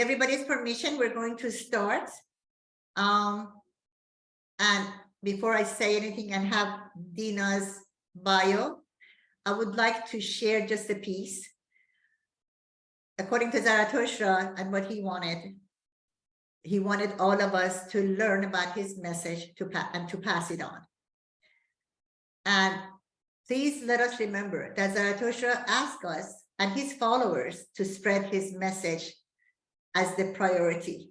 everybody's permission, we're going to start. And before I say anything and have Dina's bio, I would like to share just a piece. According to Zarathustra and what he wanted all of us to learn about his message and to pass it on. And please let us remember that Zarathustra asked us and his followers to spread his message as the priority.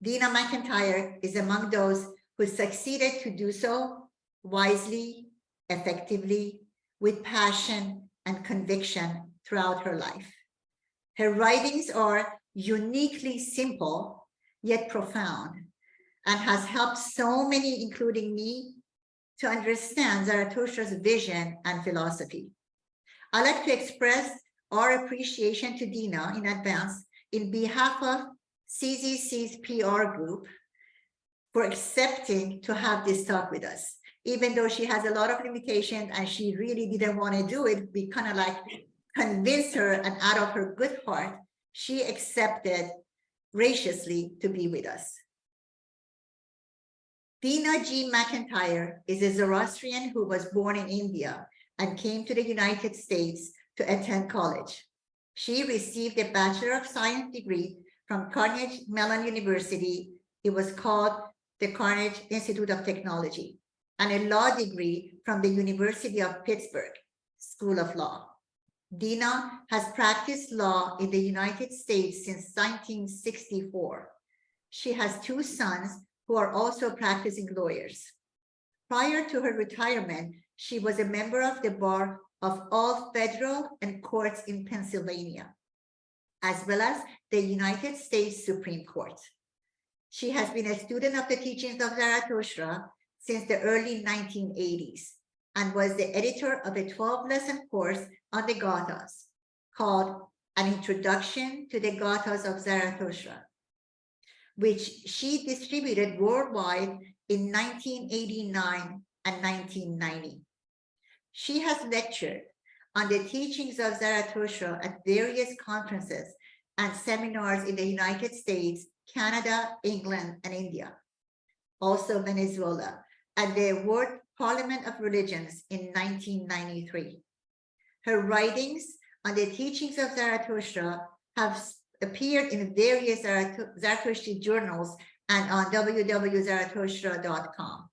Dina McIntyre is among those who succeeded to do so wisely, effectively, with passion and conviction throughout her life. Her writings are uniquely simple, yet profound, and has helped so many, including me, to understand Zarathustra's vision and philosophy. I'd like to express our appreciation to Dina in advance in behalf of CZC's PR group for accepting to have this talk with us. Even though she has a lot of limitations and she really didn't want to do it, we kind of like convinced her, and out of her good heart, she accepted graciously to be with us. Dina G. McIntyre is a Zoroastrian who was born in India and came to the United States to attend college. She received a Bachelor of Science degree from Carnegie Mellon University. It was called the Carnegie Institute of Technology, and a law degree from the University of Pittsburgh School of Law. Dina has practiced law in the United States since 1964. She has 2 sons who are also practicing lawyers. Prior to her retirement, she was a member of the bar of all federal and courts in Pennsylvania, as well as the United States Supreme Court. She has been a student of the teachings of Zarathustra since the early 1980s and was the editor of a 12-lesson course on the Gathas called An Introduction to the Gathas of Zarathustra, which she distributed worldwide in 1989 and 1990. She has lectured on the teachings of Zarathustra at various conferences and seminars in the United States, Canada, England, and India, also Venezuela, at the World Parliament of Religions in 1993. Her writings on the teachings of Zarathustra have appeared in various Zarathustra journals and on www.zarathustra.com.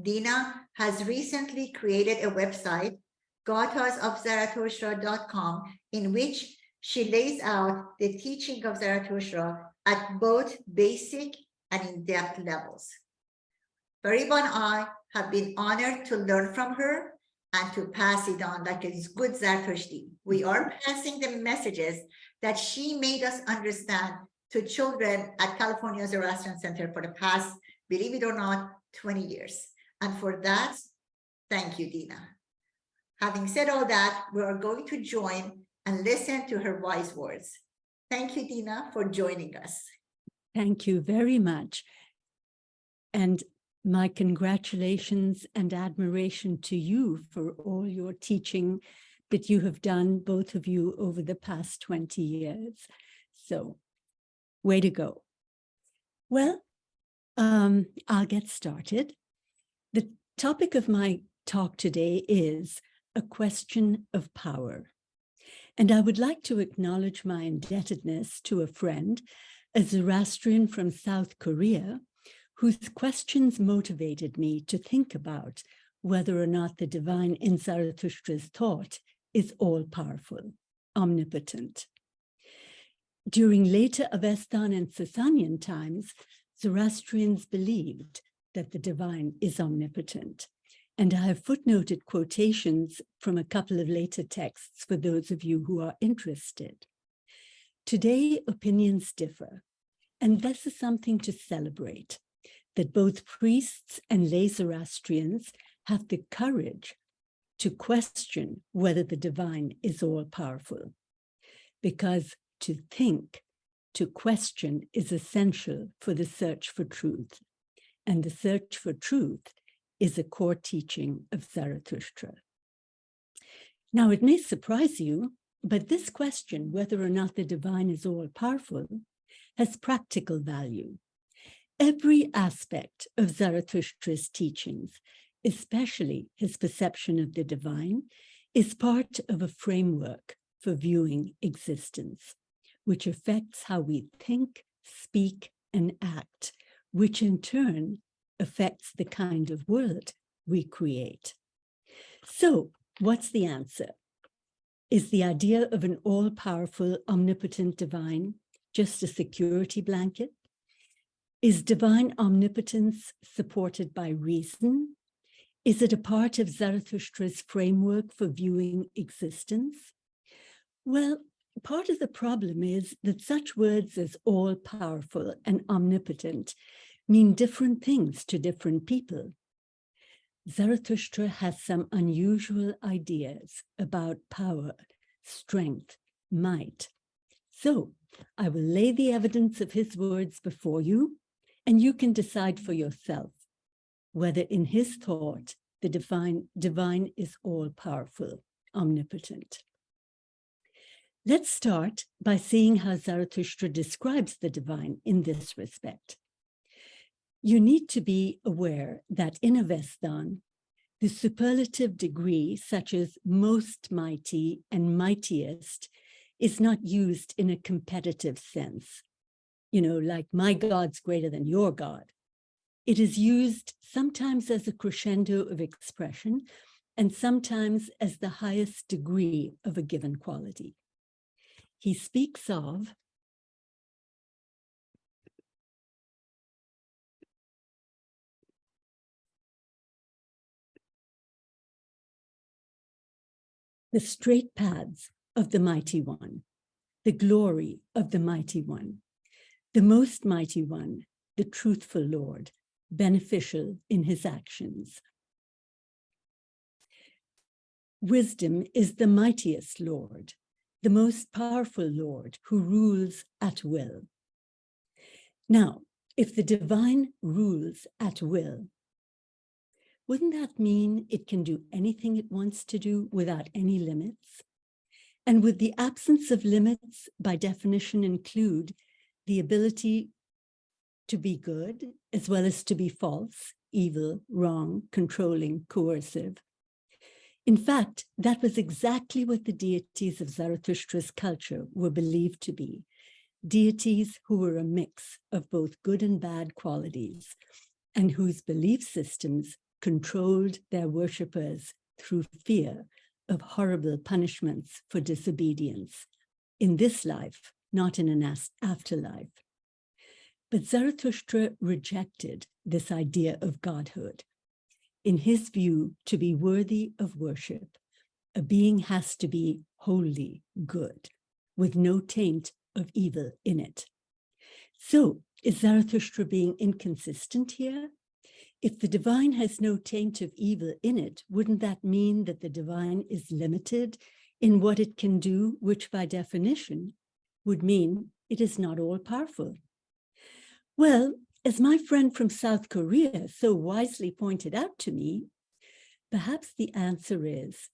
Dina has recently created a website, gathasofzarathustra.com, in which she lays out the teaching of Zarathustra at both basic and in-depth levels. Fariba and I have been honored to learn from her and to pass it on like a good Zarathustra. We are passing the messages that she made us understand to children at California Zoroastrian Center for the past, believe it or not, 20 years. And for that, thank you, Dina. Having said all that, we are going to join and listen to her wise words. Thank you, Dina, for joining us. Thank you very much. And my congratulations and admiration to you for all your teaching that you have done, both of you, over the past 20 years. So, way to go. Well, I'll get started. The topic of my talk today is a question of power. And I would like to acknowledge my indebtedness to a friend, a Zoroastrian from South Korea, whose questions motivated me to think about whether or not the divine in Zarathustra's thought is all-powerful, omnipotent. During later Avestan and Sasanian times, Zoroastrians believed that the divine is omnipotent. And I have footnoted quotations from a couple of later texts for those of you who are interested. Today, opinions differ, and this is something to celebrate, that both priests and lay Zoroastrians have the courage to question whether the divine is all-powerful, because to think, to question is essential for the search for truth, and the search for truth is a core teaching of Zarathustra. Now, it may surprise you, but this question, whether or not the divine is all-powerful, has practical value. Every aspect of Zarathustra's teachings, especially his perception of the divine, is part of a framework for viewing existence, which affects how we think, speak, and act, which in turn affects the kind of world we create. So, what's the answer? Is the idea of an all-powerful, omnipotent divine just a security blanket? Is divine omnipotence supported by reason? Is it a part of Zarathustra's framework for viewing existence? Well, part of the problem is that such words as all-powerful and omnipotent mean different things to different people. Zarathustra has some unusual ideas about power, strength, might. So I will lay the evidence of his words before you, and you can decide for yourself whether in his thought the divine is all-powerful, omnipotent. Let's start by seeing how Zarathustra describes the divine in this respect. You need to be aware that in Avestan, the superlative degree, such as most mighty and mightiest, is not used in a competitive sense. You know, like my God's greater than your God. It is used sometimes as a crescendo of expression and sometimes as the highest degree of a given quality. He speaks of the straight paths of the mighty one, the glory of the mighty one, the most mighty one, the truthful Lord, beneficial in his actions. Wisdom is the mightiest Lord, the most powerful Lord who rules at will. Now, if the divine rules at will, wouldn't that mean it can do anything it wants to do without any limits? And would the absence of limits, by definition, include the ability to be good as well as to be false, evil, wrong, controlling, coercive? In fact, that was exactly what the deities of Zarathustra's culture were believed to be, deities who were a mix of both good and bad qualities, and whose belief systems controlled their worshippers through fear of horrible punishments for disobedience, in this life, not in an afterlife. But Zarathustra rejected this idea of godhood. In his view, to be worthy of worship, a being has to be wholly good, with no taint of evil in it. So, is Zarathustra being inconsistent here? If the divine has no taint of evil in it, wouldn't that mean that the divine is limited in what it can do, which by definition would mean it is not all-powerful? Well, as my friend from South Korea so wisely pointed out to me, perhaps the answer is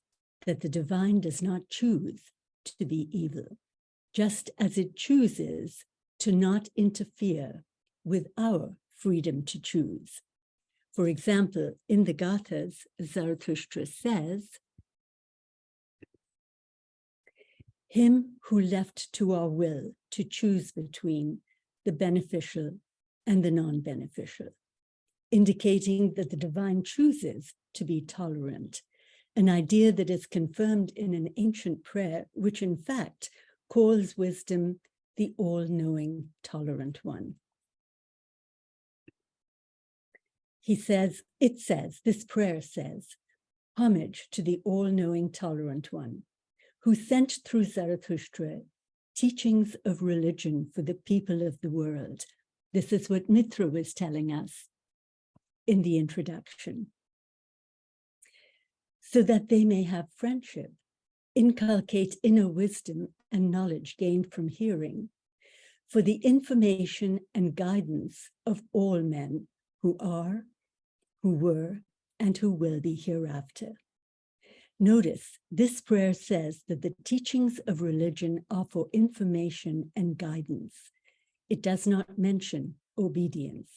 that the divine does not choose to be evil, just as it chooses to not interfere with our freedom to choose. For example, in the Gathas, Zarathustra says, "Him who left to our will to choose between the beneficial and the non-beneficial," indicating that the divine chooses to be tolerant, an idea that is confirmed in an ancient prayer, which in fact calls wisdom the all-knowing, tolerant one. This prayer says, "Homage to the all-knowing, tolerant one, who sent through Zarathustra teachings of religion for the people of the world." This is what Mitra was telling us in the introduction. "So that they may have friendship, inculcate inner wisdom and knowledge gained from hearing, for the information and guidance of all men who are, who were, and who will be hereafter." Notice, this prayer says that the teachings of religion are for information and guidance. It does not mention obedience.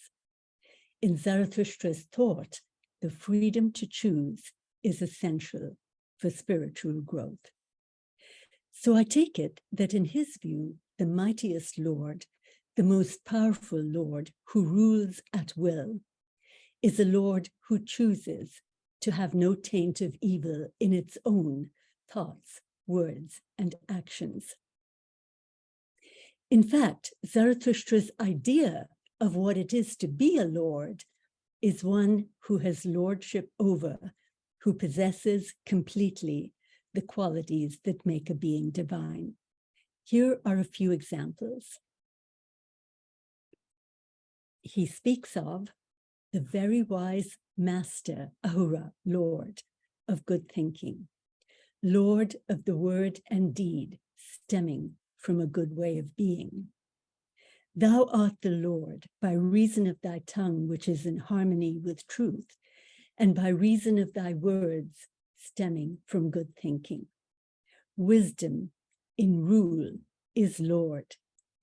In Zarathustra's thought, the freedom to choose is essential for spiritual growth. So I take it that in his view, the mightiest Lord, the most powerful Lord who rules at will, is a Lord who chooses to have no taint of evil in its own thoughts, words, and actions. In fact, Zarathustra's idea of what it is to be a Lord is one who has lordship over, who possesses completely the qualities that make a being divine. Here are a few examples. He speaks of the very wise master, Ahura, Lord of good thinking, Lord of the word and deed, stemming from a good way of being. Thou art the Lord by reason of thy tongue, which is in harmony with truth, and by reason of thy words stemming from good thinking. Wisdom in rule is Lord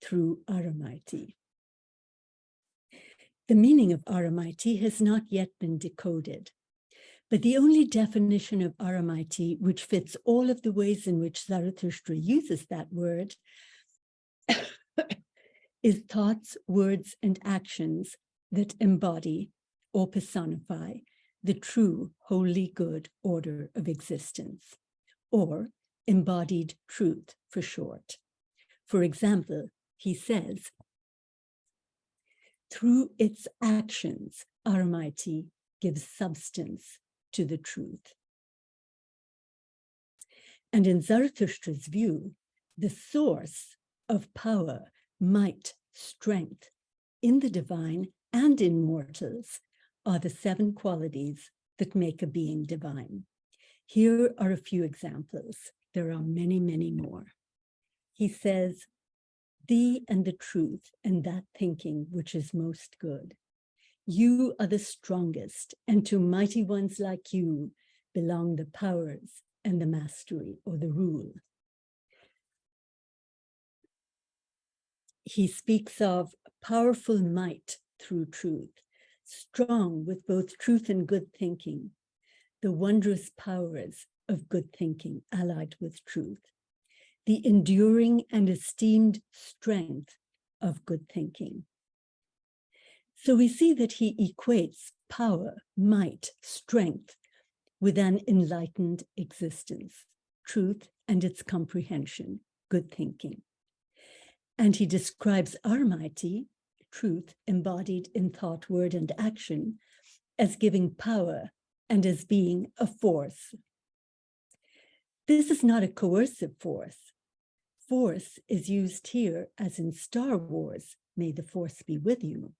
through Aramiti. The meaning of Aramiti has not yet been decoded, but the only definition of Aramiti which fits all of the ways in which Zarathustra uses that word is thoughts, words, and actions that embody or personify the true, wholly good order of existence, or embodied truth for short. For example, he says, through its actions, Aramiti gives substance to the truth. And in Zarathustra's view, the source of power, might, strength in the divine and in mortals are the 7 qualities that make a being divine. Here are a few examples. There are many, many more. He says, thee and the truth and that thinking which is most good. You are the strongest, and to mighty ones like you belong the powers and the mastery or the rule. He speaks of powerful might through truth, strong with both truth and good thinking, the wondrous powers of good thinking allied with truth, the enduring and esteemed strength of good thinking. So we see that he equates power, might, strength with an enlightened existence, truth and its comprehension, good thinking. And he describes Aramiti, truth embodied in thought, word, and action, as giving power and as being a force. This is not a coercive force. Force is used here as in Star Wars, may the force be with you,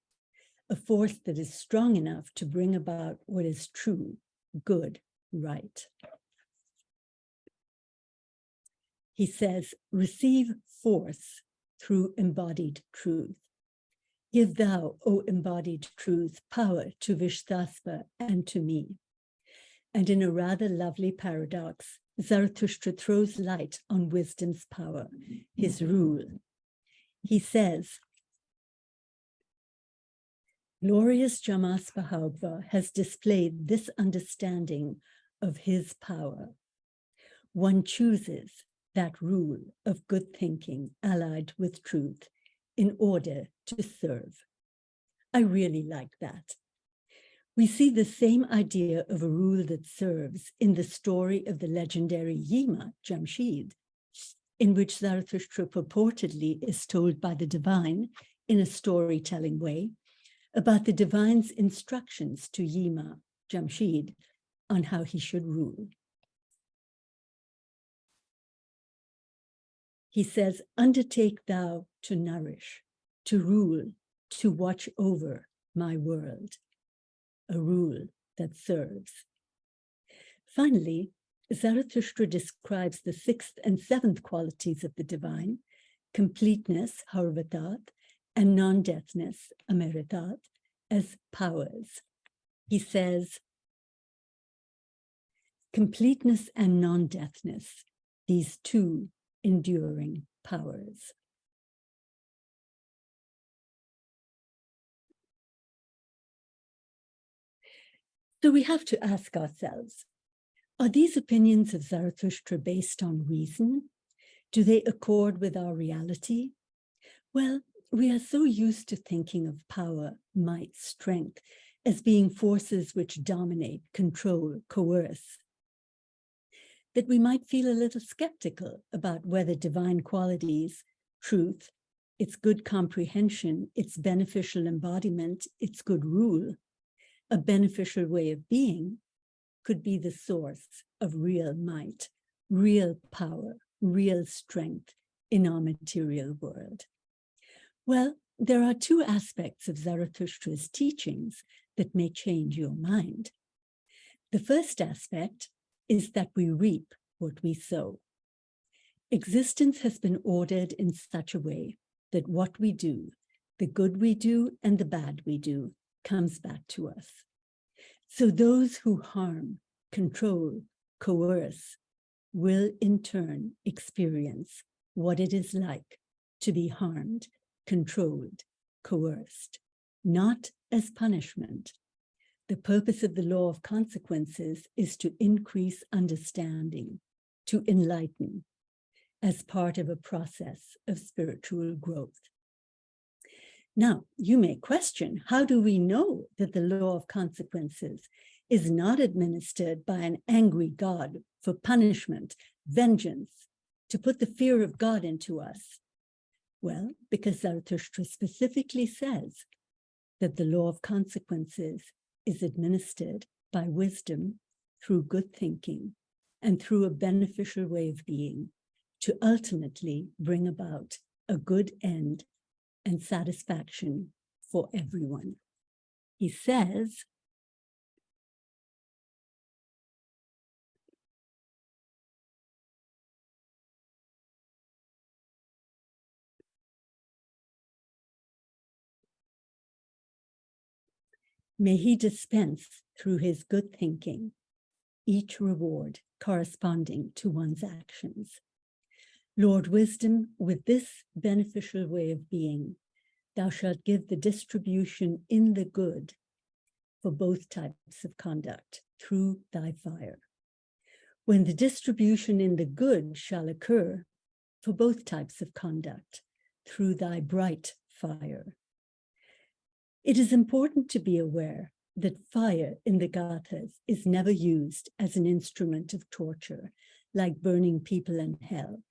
a force that is strong enough to bring about what is true, good, right. He says, receive force through embodied truth. Give thou, O embodied truth, power to Vishtaspa and to me. And in a rather lovely paradox, Zarathustra throws light on wisdom's power, his rule. He says, glorious Jamaspahaubhava has displayed this understanding of his power. One chooses that rule of good thinking allied with truth in order to serve. I really like that. We see the same idea of a rule that serves in the story of the legendary Yima, Jamshid, in which Zarathustra purportedly is told by the divine in a storytelling way about the divine's instructions to Yima, Jamshid, on how he should rule. He says, undertake thou to nourish, to rule, to watch over my world, a rule that serves. Finally, Zarathustra describes the 6th and 7th qualities of the divine, completeness, harvatat, and non-deathness, ameritat, as powers. He says, completeness and non-deathness, these 2 enduring powers. So we have to ask ourselves, are these opinions of Zarathustra based on reason? Do they accord with our reality? Well, we are so used to thinking of power, might, strength as being forces which dominate, control, coerce, that we might feel a little skeptical about whether divine qualities, truth, its good comprehension, its beneficial embodiment, its good rule, a beneficial way of being, could be the source of real might, real power, real strength in our material world. Well, there are two aspects of Zarathustra's teachings that may change your mind. The first aspect is that we reap what we sow. Existence has been ordered in such a way that what we do, the good we do and the bad we do, comes back to us. So those who harm, control, coerce, will in turn experience what it is like to be harmed, controlled, coerced, not as punishment. The purpose of the law of consequences is to increase understanding, to enlighten, as part of a process of spiritual growth. Now, you may question, how do we know that the law of consequences is not administered by an angry God for punishment, vengeance, to put the fear of God into us? Well, because Zarathustra specifically says that the law of consequences is administered by wisdom through good thinking and through a beneficial way of being to ultimately bring about a good end and satisfaction for everyone. He says, may he dispense through his good thinking each reward corresponding to one's actions. Lord Wisdom, with this beneficial way of being, thou shalt give the distribution in the good for both types of conduct through thy fire. When the distribution in the good shall occur for both types of conduct through thy bright fire. It is important to be aware that fire in the Gathas is never used as an instrument of torture, like burning people in hell.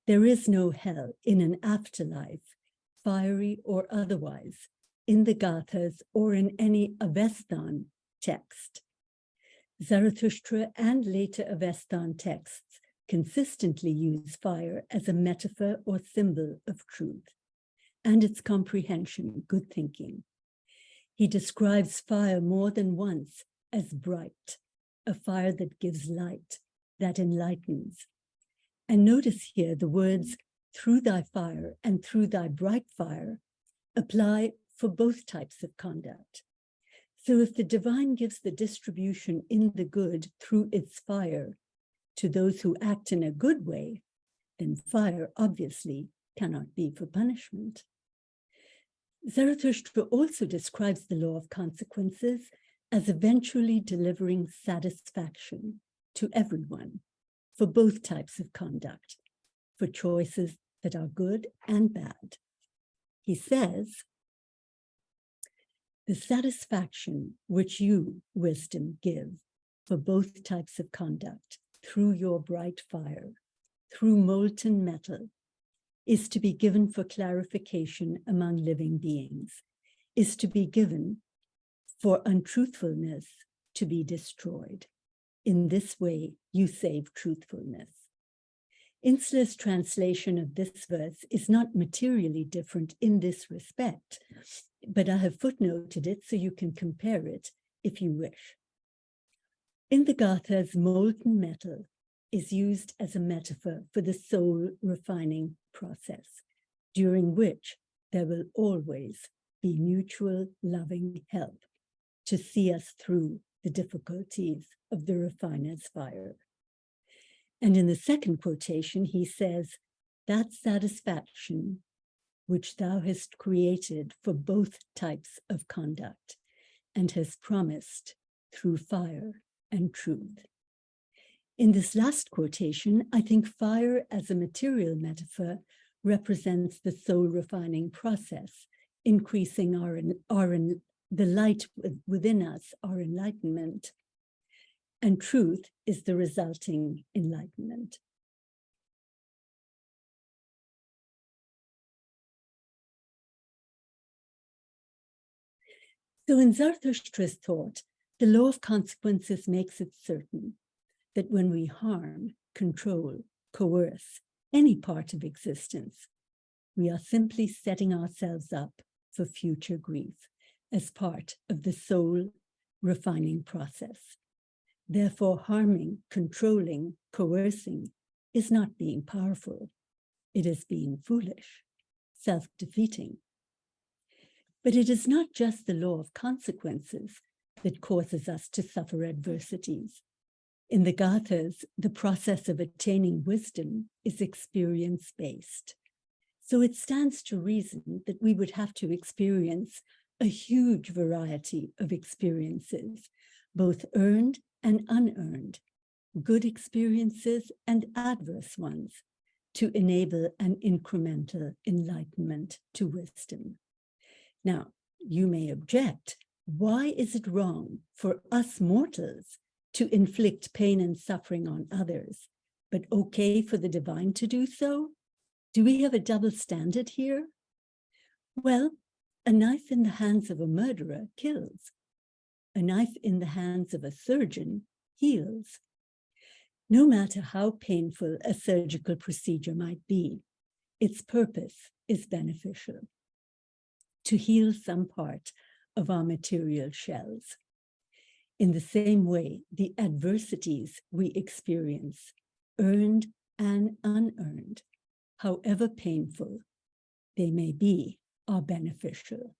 There is no hell in an afterlife, fiery or otherwise, in the Gathas or in any Avestan text. Zarathustra and later Avestan texts consistently use fire as a metaphor or symbol of truth and its comprehension, good thinking. He describes fire more than once as bright, a fire that gives light, that enlightens. And notice here the words through thy fire and through thy bright fire apply for both types of conduct. So if the divine gives the distribution in the good through its fire to those who act in a good way, then fire obviously cannot be for punishment. Zarathustra also describes the law of consequences as eventually delivering satisfaction to everyone for both types of conduct, for choices that are good and bad. He says, the satisfaction which you, wisdom, give for both types of conduct through your bright fire, through molten metal, is to be given for clarification among living beings, is to be given for untruthfulness to be destroyed. In this way, you save truthfulness. Insler's translation of this verse is not materially different in this respect, but I have footnoted it so you can compare it if you wish. In the Gathas, molten metal is used as a metaphor for the soul refining process, during which there will always be mutual loving help to see us through the difficulties of the refiner's fire. And in the second quotation, he says, that satisfaction which thou hast created for both types of conduct and has promised through fire and truth. In this last quotation, I think fire as a material metaphor represents the soul refining process, increasing the light within us, our enlightenment. And truth is the resulting enlightenment. So in Zarathustra's thought, the law of consequences makes it certain that when we harm, control, coerce any part of existence, we are simply setting ourselves up for future grief as part of the soul refining process. Therefore, harming, controlling, coercing is not being powerful. It is being foolish, self-defeating. But it is not just the law of consequences that causes us to suffer adversities. In the Gathas, the process of attaining wisdom is experience-based. So it stands to reason that we would have to experience a huge variety of experiences, both earned and unearned, good experiences and adverse ones, to enable an incremental enlightenment to wisdom. Now, you may object, why is it wrong for us mortals to inflict pain and suffering on others, but okay for the divine to do so? Do we have a double standard here? Well, a knife in the hands of a murderer kills. A knife in the hands of a surgeon heals. No matter how painful a surgical procedure might be, its purpose is beneficial, to heal some part of our material shells. In the same way, the adversities we experience, earned and unearned, however painful they may be, are beneficial.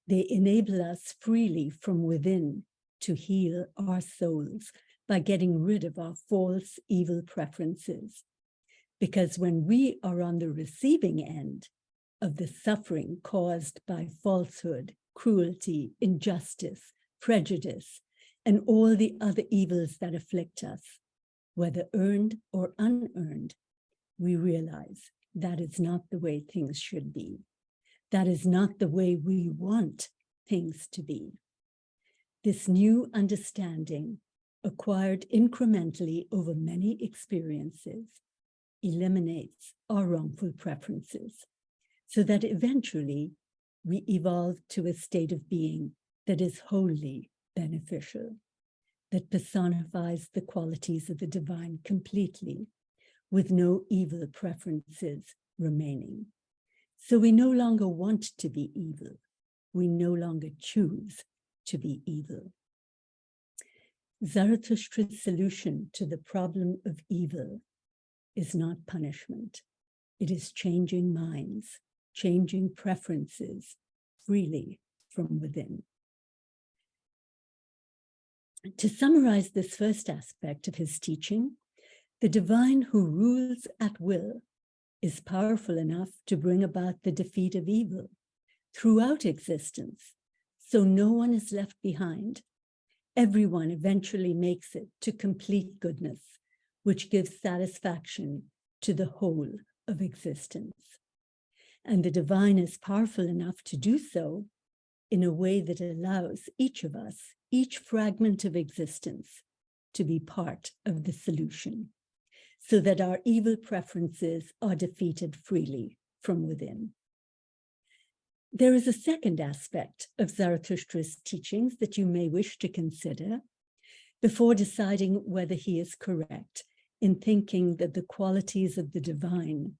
They enable us freely from within to heal our souls by getting rid of our false evil preferences. Because when we are on the receiving end of the suffering caused by falsehood, cruelty, injustice, prejudice, and all the other evils that afflict us, whether earned or unearned, we realize that is not the way things should be. That is not the way we want things to be. This new understanding, acquired incrementally over many experiences, eliminates our wrongful preferences, so that eventually we evolve to a state of being that is wholly beneficial, that personifies the qualities of the divine completely, with no evil preferences remaining. So we no longer want to be evil. We no longer choose to be evil. Zarathustra's solution to the problem of evil is not punishment. It is changing minds, changing preferences freely from within. To summarize this first aspect of his teaching, the divine who rules at will is powerful enough to bring about the defeat of evil throughout existence, so no one is left behind. Everyone eventually makes it to complete goodness, which gives satisfaction to the whole of existence. And the divine is powerful enough to do so in a way that allows each of us, each fragment of existence, to be part of the solution, so that our evil preferences are defeated freely from within. There is a second aspect of Zarathustra's teachings that you may wish to consider before deciding whether he is correct in thinking that the qualities of the divine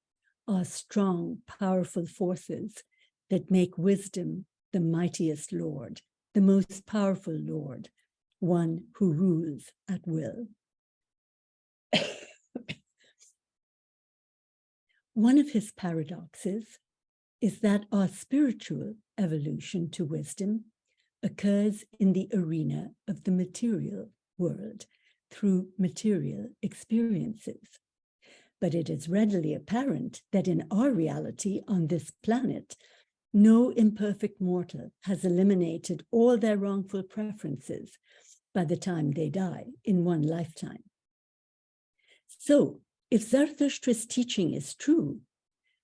are strong, powerful forces that make wisdom the mightiest Lord, the most powerful Lord, one who rules at will. One of his paradoxes is that our spiritual evolution to wisdom occurs in the arena of the material world through material experiences. But it is readily apparent that in our reality on this planet, no imperfect mortal has eliminated all their wrongful preferences by the time they die in one lifetime. So, if Zarathustra's teaching is true,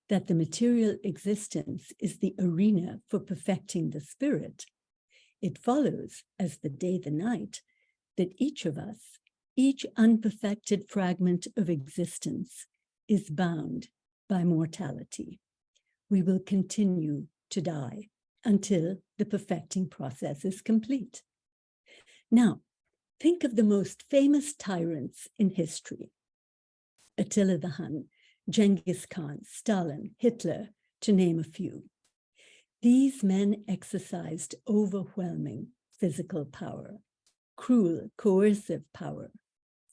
that the material existence is the arena for perfecting the spirit, it follows, as the day the night, that each of us, each unperfected fragment of existence, is bound by mortality. We will continue to die until the perfecting process is complete. Now, think of the most famous tyrants in history: Attila the Hun, Genghis Khan, Stalin, Hitler, to name a few. These men exercised overwhelming physical power, cruel, coercive power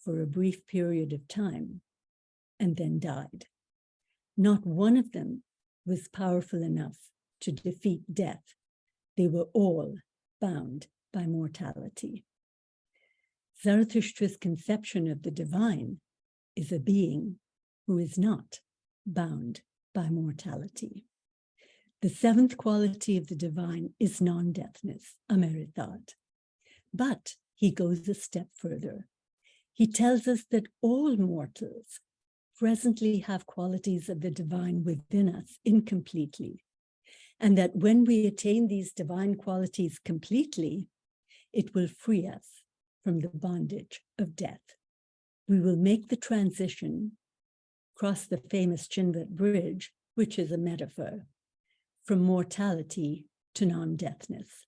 for a brief period of time, and then died. Not one of them was powerful enough to defeat death. They were all bound by mortality. Zarathustra's conception of the divine is a being who is not bound by mortality. The seventh quality of the divine is non-deathness, Ameritat. But he goes a step further. He tells us that all mortals presently have qualities of the divine within us incompletely, and that when we attain these divine qualities completely, it will free us from the bondage of death. We will make the transition, cross the famous Chinvat Bridge, which is a metaphor, from mortality to non-deathness,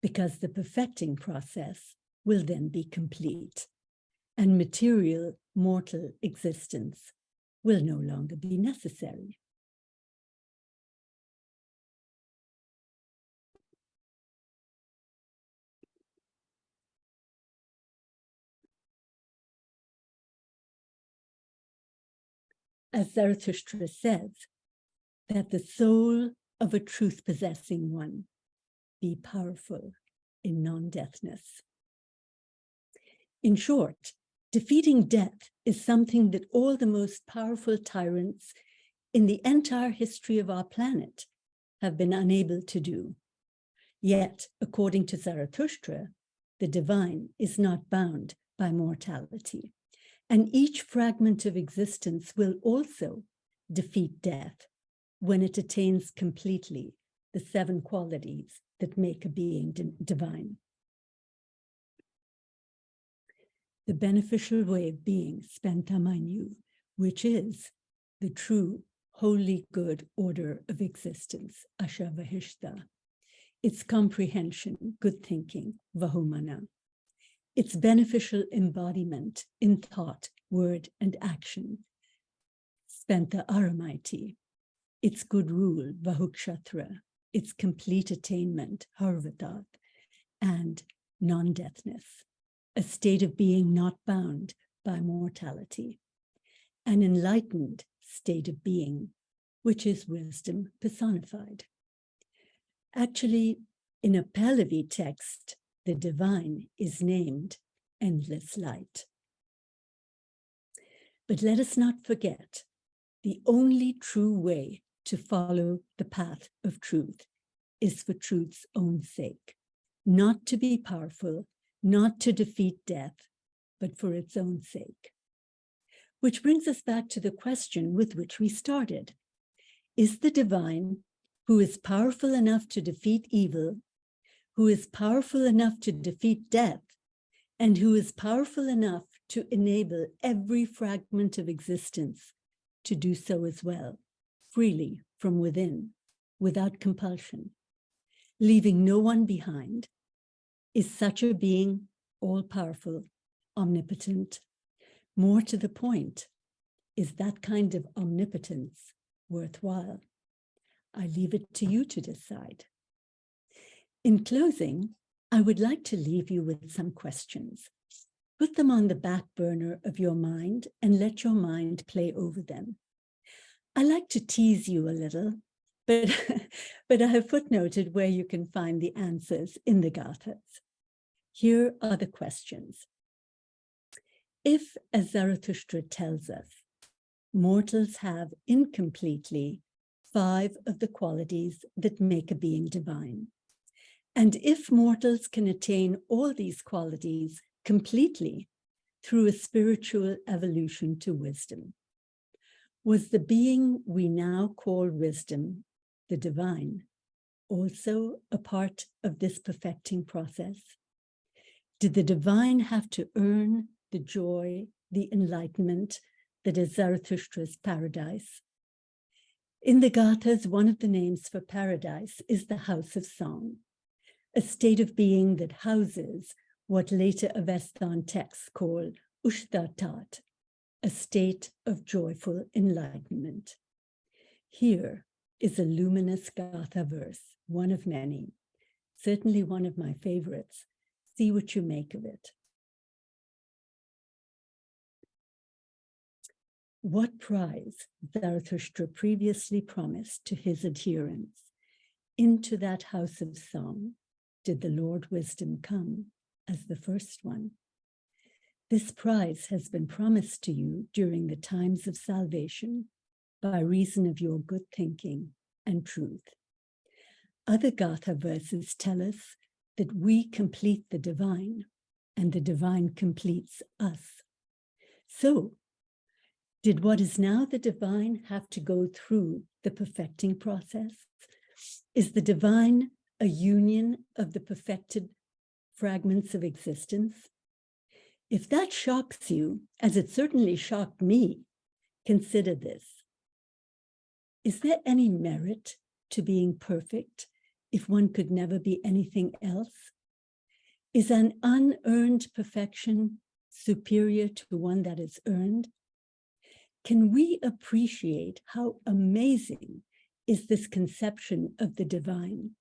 because the perfecting process will then be complete, and material mortal existence will no longer be necessary. As Zarathustra says, that the soul of a truth-possessing one be powerful in non-deathness. In short, defeating death is something that all the most powerful tyrants in the entire history of our planet have been unable to do. Yet, according to Zarathustra, the divine is not bound by mortality, and each fragment of existence will also defeat death when it attains completely the seven qualities that make a being divine. The beneficial way of being, Spentamanyu, which is the true, wholly good order of existence, Ashavahishta, its comprehension, good thinking, Vahumana, its beneficial embodiment in thought, word, and action, Spenta Aramaiti, its good rule, Vahukshatra, its complete attainment, Harvatat, and non-deathness, a state of being not bound by mortality, an enlightened state of being, which is wisdom personified. Actually, in a Pahlavi text, the divine is named endless light. But let us not forget, the only true way to follow the path of truth is for truth's own sake, not to be powerful, not to defeat death, but for its own sake. Which brings us back to the question with which we started. Is the divine, who is powerful enough to defeat evil, who is powerful enough to defeat death, and who is powerful enough to enable every fragment of existence to do so as well, freely from within, without compulsion, leaving no one behind, is such a being all-powerful, omnipotent? More to the point, is that kind of omnipotence worthwhile? I leave it to you to decide. In closing, I would like to leave you with some questions. Put them on the back burner of your mind and let your mind play over them. I like to tease you a little, but I have footnoted where you can find the answers in the Gathas. Here are the questions. If, as Zarathustra tells us, mortals have incompletely 5 of the qualities that make a being divine, And if mortals can attain all these qualities completely through a spiritual evolution to wisdom, was the being we now call wisdom, the divine, also a part of this perfecting process? Did the divine have to earn the joy, the enlightenment that is Zarathustra's paradise? In the Gathas, one of the names for paradise is the house of song, a state of being that houses what later Avestan texts call Ushtatat, a state of joyful enlightenment. Here is a luminous Gatha verse, one of many, certainly one of my favorites. See what you make of it. What prize Zarathustra previously promised to his adherents, into that house of song did the Lord Wisdom come as the first one. This prize has been promised to you during the times of salvation by reason of your good thinking and truth. Other Gatha verses tell us that we complete the divine and the divine completes us. So, did what is now the divine have to go through the perfecting process? Is the divine a union of the perfected fragments of existence? If that shocks you, as it certainly shocked me, consider this. Is there any merit to being perfect if one could never be anything else? Is an unearned perfection superior to one that is earned? Can we appreciate how amazing is this conception of the divine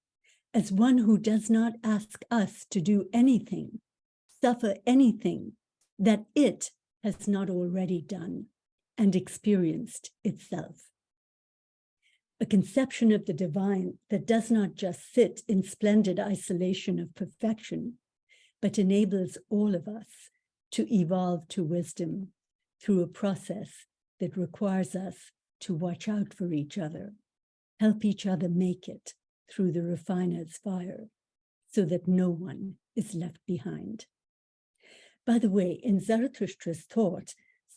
as one who does not ask us to do anything, suffer anything that it has not already done and experienced itself? A conception of the divine that does not just sit in splendid isolation of perfection, but enables all of us to evolve to wisdom through a process that requires us to watch out for each other, help each other make it through the refiner's fire, so that no one is left behind. By the way, in Zarathustra's thought,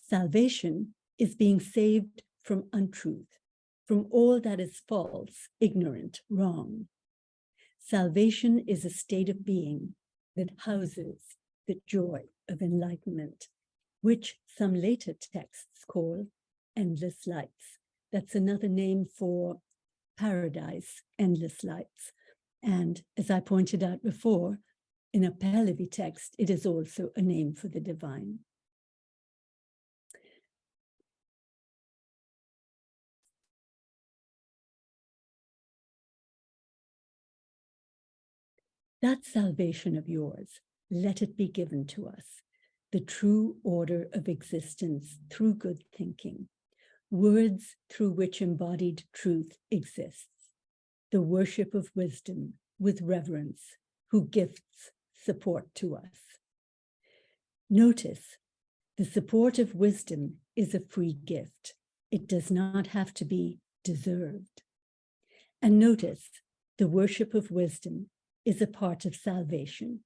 salvation is being saved from untruth, from all that is false, ignorant, wrong. Salvation is a state of being that houses the joy of enlightenment, which some later texts call endless lights. That's another name for paradise, endless lights. And as I pointed out before, in a Pahlavi text, it is also a name for the divine. That salvation of yours, let it be given to us, the true order of existence through good thinking, words through which embodied truth exists, the worship of wisdom with reverence, who gifts support to us. Notice, the support of wisdom is a free gift. It does not have to be deserved. And notice, the worship of wisdom is a part of salvation.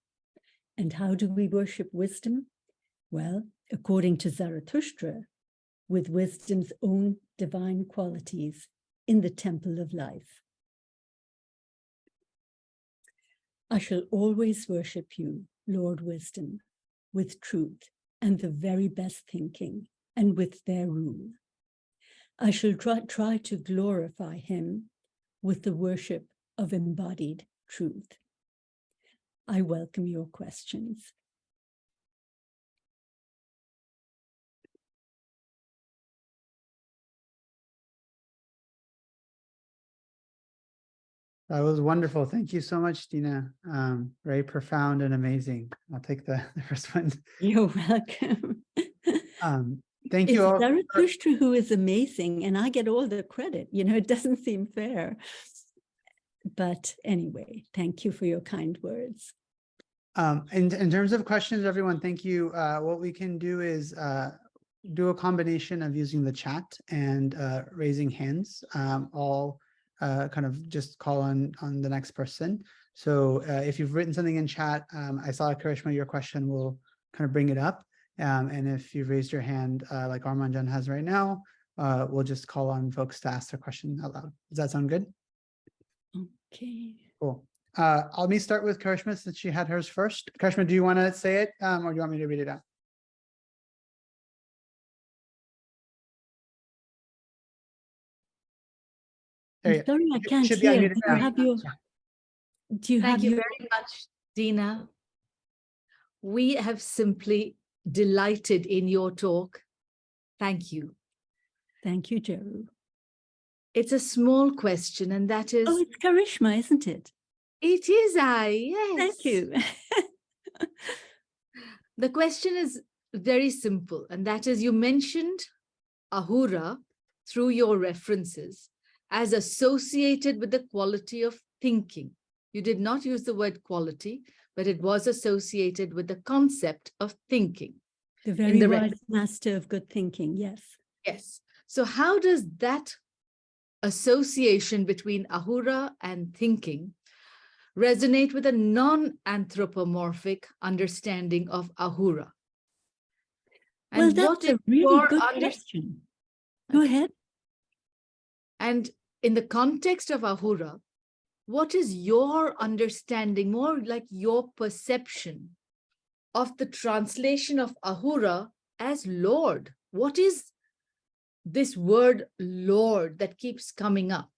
And how do we worship wisdom? Well, according to Zarathustra, with wisdom's own divine qualities in the temple of life. I shall always worship you, Lord Wisdom, with truth and the very best thinking and with their rule. I shall try to glorify him with the worship of embodied truth. I welcome your questions. That was wonderful. Thank you so much, Dina. Very profound and amazing. I'll take the first one. You're welcome. Thank It's you all. Zarathustra who is amazing, and I get all the credit. You know, it doesn't seem fair. But anyway, thank you for your kind words. In terms of questions, everyone, thank you. What we can do is do a combination of using the chat and raising hands. All kind of just call on the next person. So if you've written something in chat, I saw Karishma, your question will kind of bring it up. And if you've raised your hand like Armanjan has right now, we'll just call on folks to ask their question out loud. Does that sound good? Okay. Cool. Let me start with Karishma since she had hers first. Karishma, do you want to say it or do you want me to read it out? There I'm you sorry, I You can't should be hear. unmuted Do you now. have your, do you have Thank you your, very much, Dina. We have simply delighted in your talk. Thank you. thank you, Jeru. It's a small question, and that is, Oh, it's Karishma, isn't it? it is I, yes. Thank you. The question is very simple, and that is, you mentioned Ahura through your references as associated with the quality of thinking. You did not use the word quality, but it was associated with the concept of thinking. The very the wise master of good thinking, yes. Yes. So how does that association between Ahura and thinking resonate with a non-anthropomorphic understanding of Ahura? Well, And what that's is a really your good question. Go ahead. And in the context of Ahura, what is your understanding, more like your perception of the translation of Ahura as Lord? What is this word Lord that keeps coming up,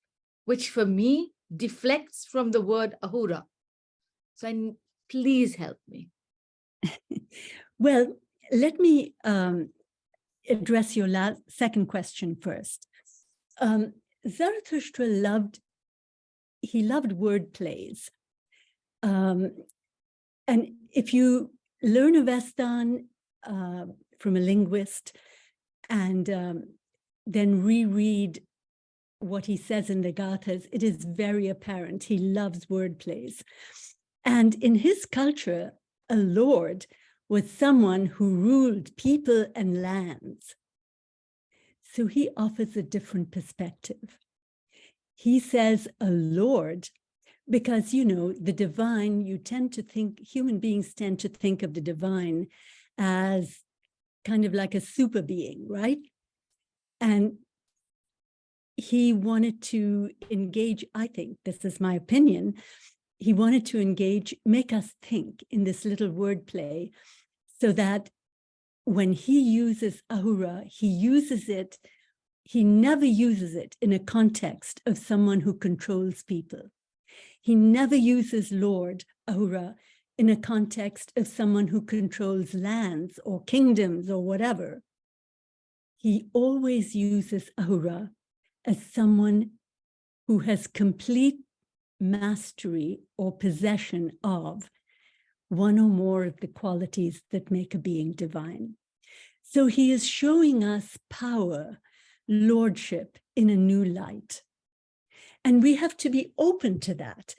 which for me deflects from the word Ahura? So please help me. Well, let me address your second question first. Zarathustra loved word plays. And if you learn Avestan from a linguist and then reread what he says in the Gathas, it is very apparent he loves word plays. And in his culture, a lord was someone who ruled people and lands. So he offers a different perspective. He says a lord, because, you know, the divine, you tend to think, human beings tend to think of the divine as kind of like a super being, right? And he wanted to engage, I think, this is my opinion, he wanted to engage, make us think in this little wordplay so that when he uses Ahura, he never uses it in a context of someone who controls people. He never uses Lord Ahura in a context of someone who controls lands or kingdoms or whatever. He always uses Ahura as someone who has complete mastery or possession of one or more of the qualities that make a being divine. So he is showing us power, lordship in a new light. And we have to be open to that.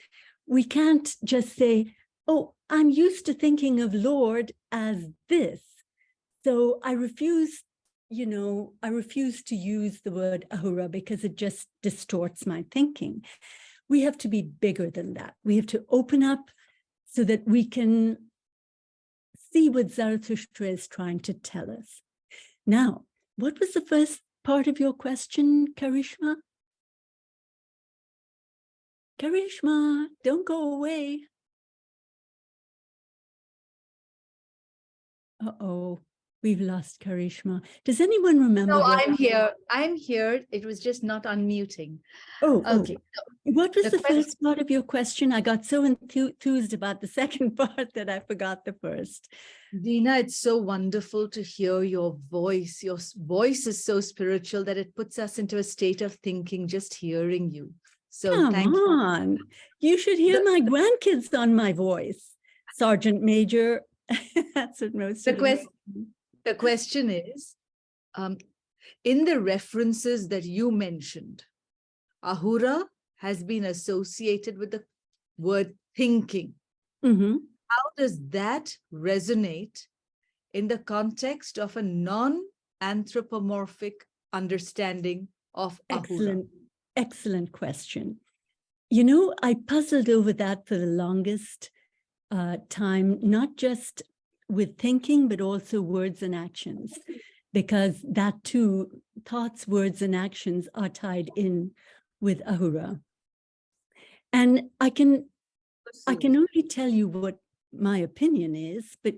We can't just say, oh, I'm used to thinking of Lord as this. So I refuse to use the word Ahura because it just distorts my thinking. We have to be bigger than that. We have to open up so that we can see what Zarathustra is trying to tell us. Now, what was the first part of your question, Karishma? Karishma, don't go away. Uh-oh, we've lost Karishma. Does anyone remember? No, I'm here. I'm here. It was just not unmuting. Oh, Okay. What was The the first part of your question? I got so enthused about the second part that I forgot the first. Dina, it's so wonderful to hear your voice. Your voice is so spiritual that it puts us into a state of thinking just hearing you. So Come on. You should hear my grandkids on my voice. Sergeant Major. That's what most of them. The question is, in the references that you mentioned, Ahura has been associated with the word thinking. Mm-hmm. How does that resonate in the context of a non-anthropomorphic understanding of Ahura? Excellent question. You know, I puzzled over that for the longest time, not just with thinking, but also words and actions, because that too, thoughts, words, and actions are tied in with Ahura. And I can only tell you what my opinion is, but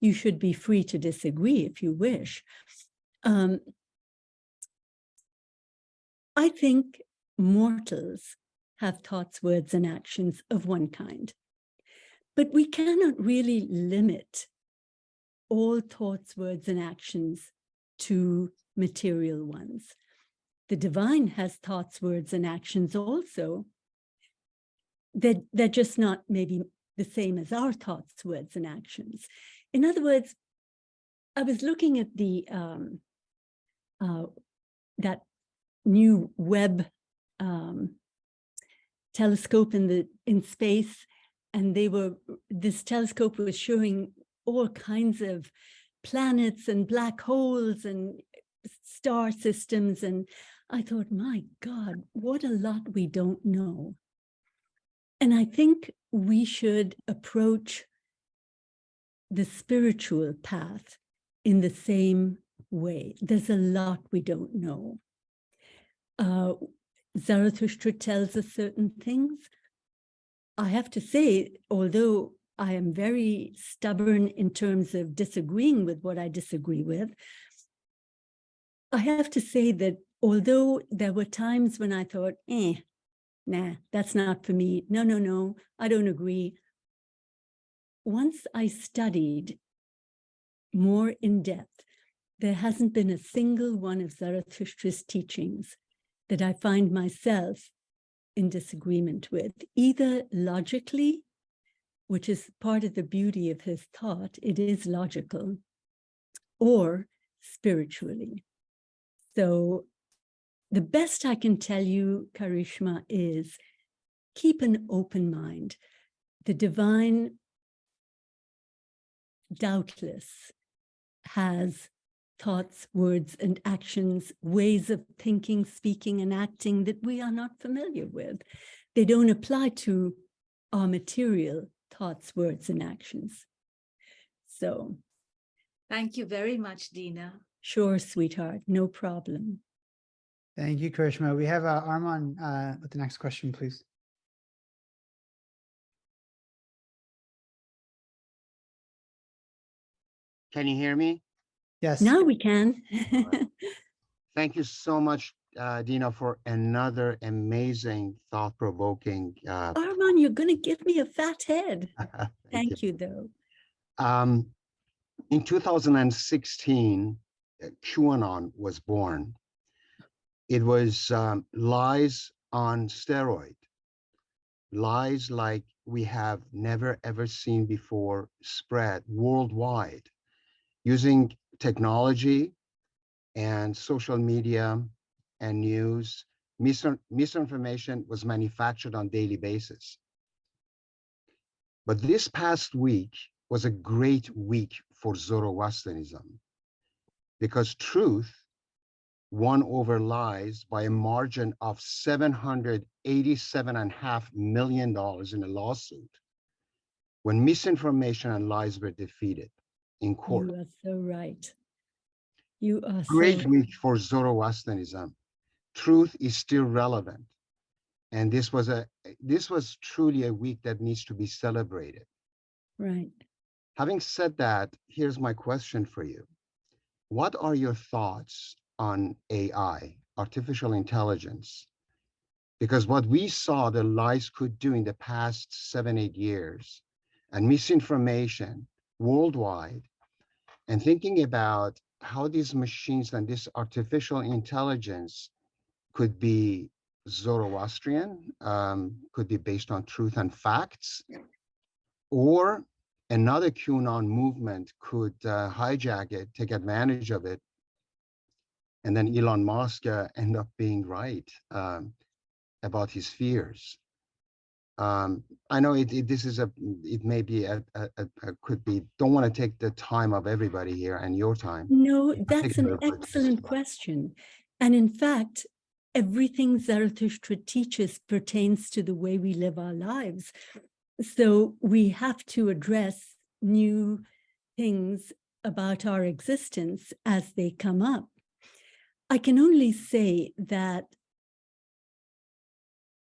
you should be free to disagree if you wish. I think mortals have thoughts, words, and actions of one kind, but we cannot really limit all thoughts, words, and actions to material ones. The divine has thoughts, words, and actions also. They're just not maybe the same as our thoughts, words, and actions. In other words, I was looking at the that new Webb telescope in space, and this telescope was showing all kinds of planets and black holes and star systems, and I thought, my God, what a lot we don't know. And I think we should approach the spiritual path in the same way. There's a lot we don't know. Zarathustra tells us certain things. I have to say, although I am very stubborn in terms of disagreeing with what I disagree with, I have to say that although there were times when I thought, nah, that's not for me. No, I don't agree. Once I studied more in depth, there hasn't been a single one of Zarathustra's teachings that I find myself in disagreement with, either logically, which is part of the beauty of his thought, it is logical, or spiritually. So the best I can tell you, Karishma, is keep an open mind. The divine doubtless has thoughts, words, and actions, ways of thinking, speaking, and acting that we are not familiar with. They don't apply to our material thoughts, words, and actions. So. Thank you very much, Dina. Sure, sweetheart, no problem. Thank you, Karishma. We have Arman with the next question, please. Can you hear me? Yes. Now we can. Right. Thank you so much, Dina, for another amazing, thought-provoking. Arman, you're going to give me a fat head. Thank you, though. In 2016, QAnon was born. It was lies on steroid, lies like we have never, ever seen before spread worldwide using technology and social media and news. Misinformation was manufactured on a daily basis. But this past week was a great week for Zoroastrianism because truth won over lies by a margin of $787.5 million in a lawsuit when misinformation and lies were defeated in court. You are so right. You are Great so week for Zoroastrianism. Truth is still relevant. And this was truly a week that needs to be celebrated. right. Having said that, here's my question for you. What are your thoughts on AI, artificial intelligence? Because what we saw the lies could do in the past 7-8 years and misinformation worldwide, and thinking about how these machines and this artificial intelligence could be Zoroastrian, could be based on truth and facts, or another QAnon movement could hijack it, take advantage of it, and then Elon Musk end up being right about his fears. I know it may be could be, don't want to take the time of everybody here and your time. No, that's an excellent question. And in fact, everything Zarathustra teaches pertains to the way we live our lives. So we have to address new things about our existence as they come up. I can only say that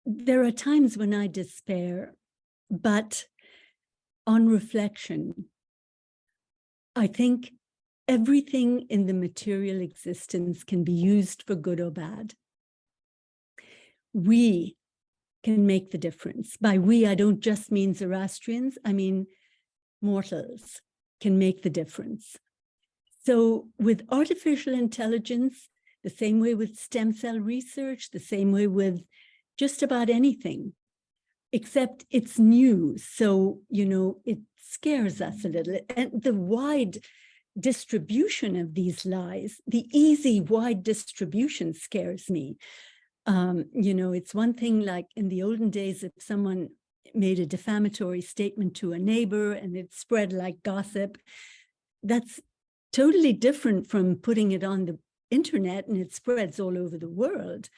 there are times when I despair, but on reflection, I think everything in the material existence can be used for good or bad. We can make the difference. By we, I don't just mean Zoroastrians, I mean mortals can make the difference. So with artificial intelligence, the same way with stem cell research, the same way with just about anything, except it's new. So, you know, it scares us a little. And the wide distribution of these lies, the easy wide distribution scares me. You know, it's one thing like in the olden days, if someone made a defamatory statement to a neighbor and it spread like gossip, that's totally different from putting it on the internet and it spreads all over the world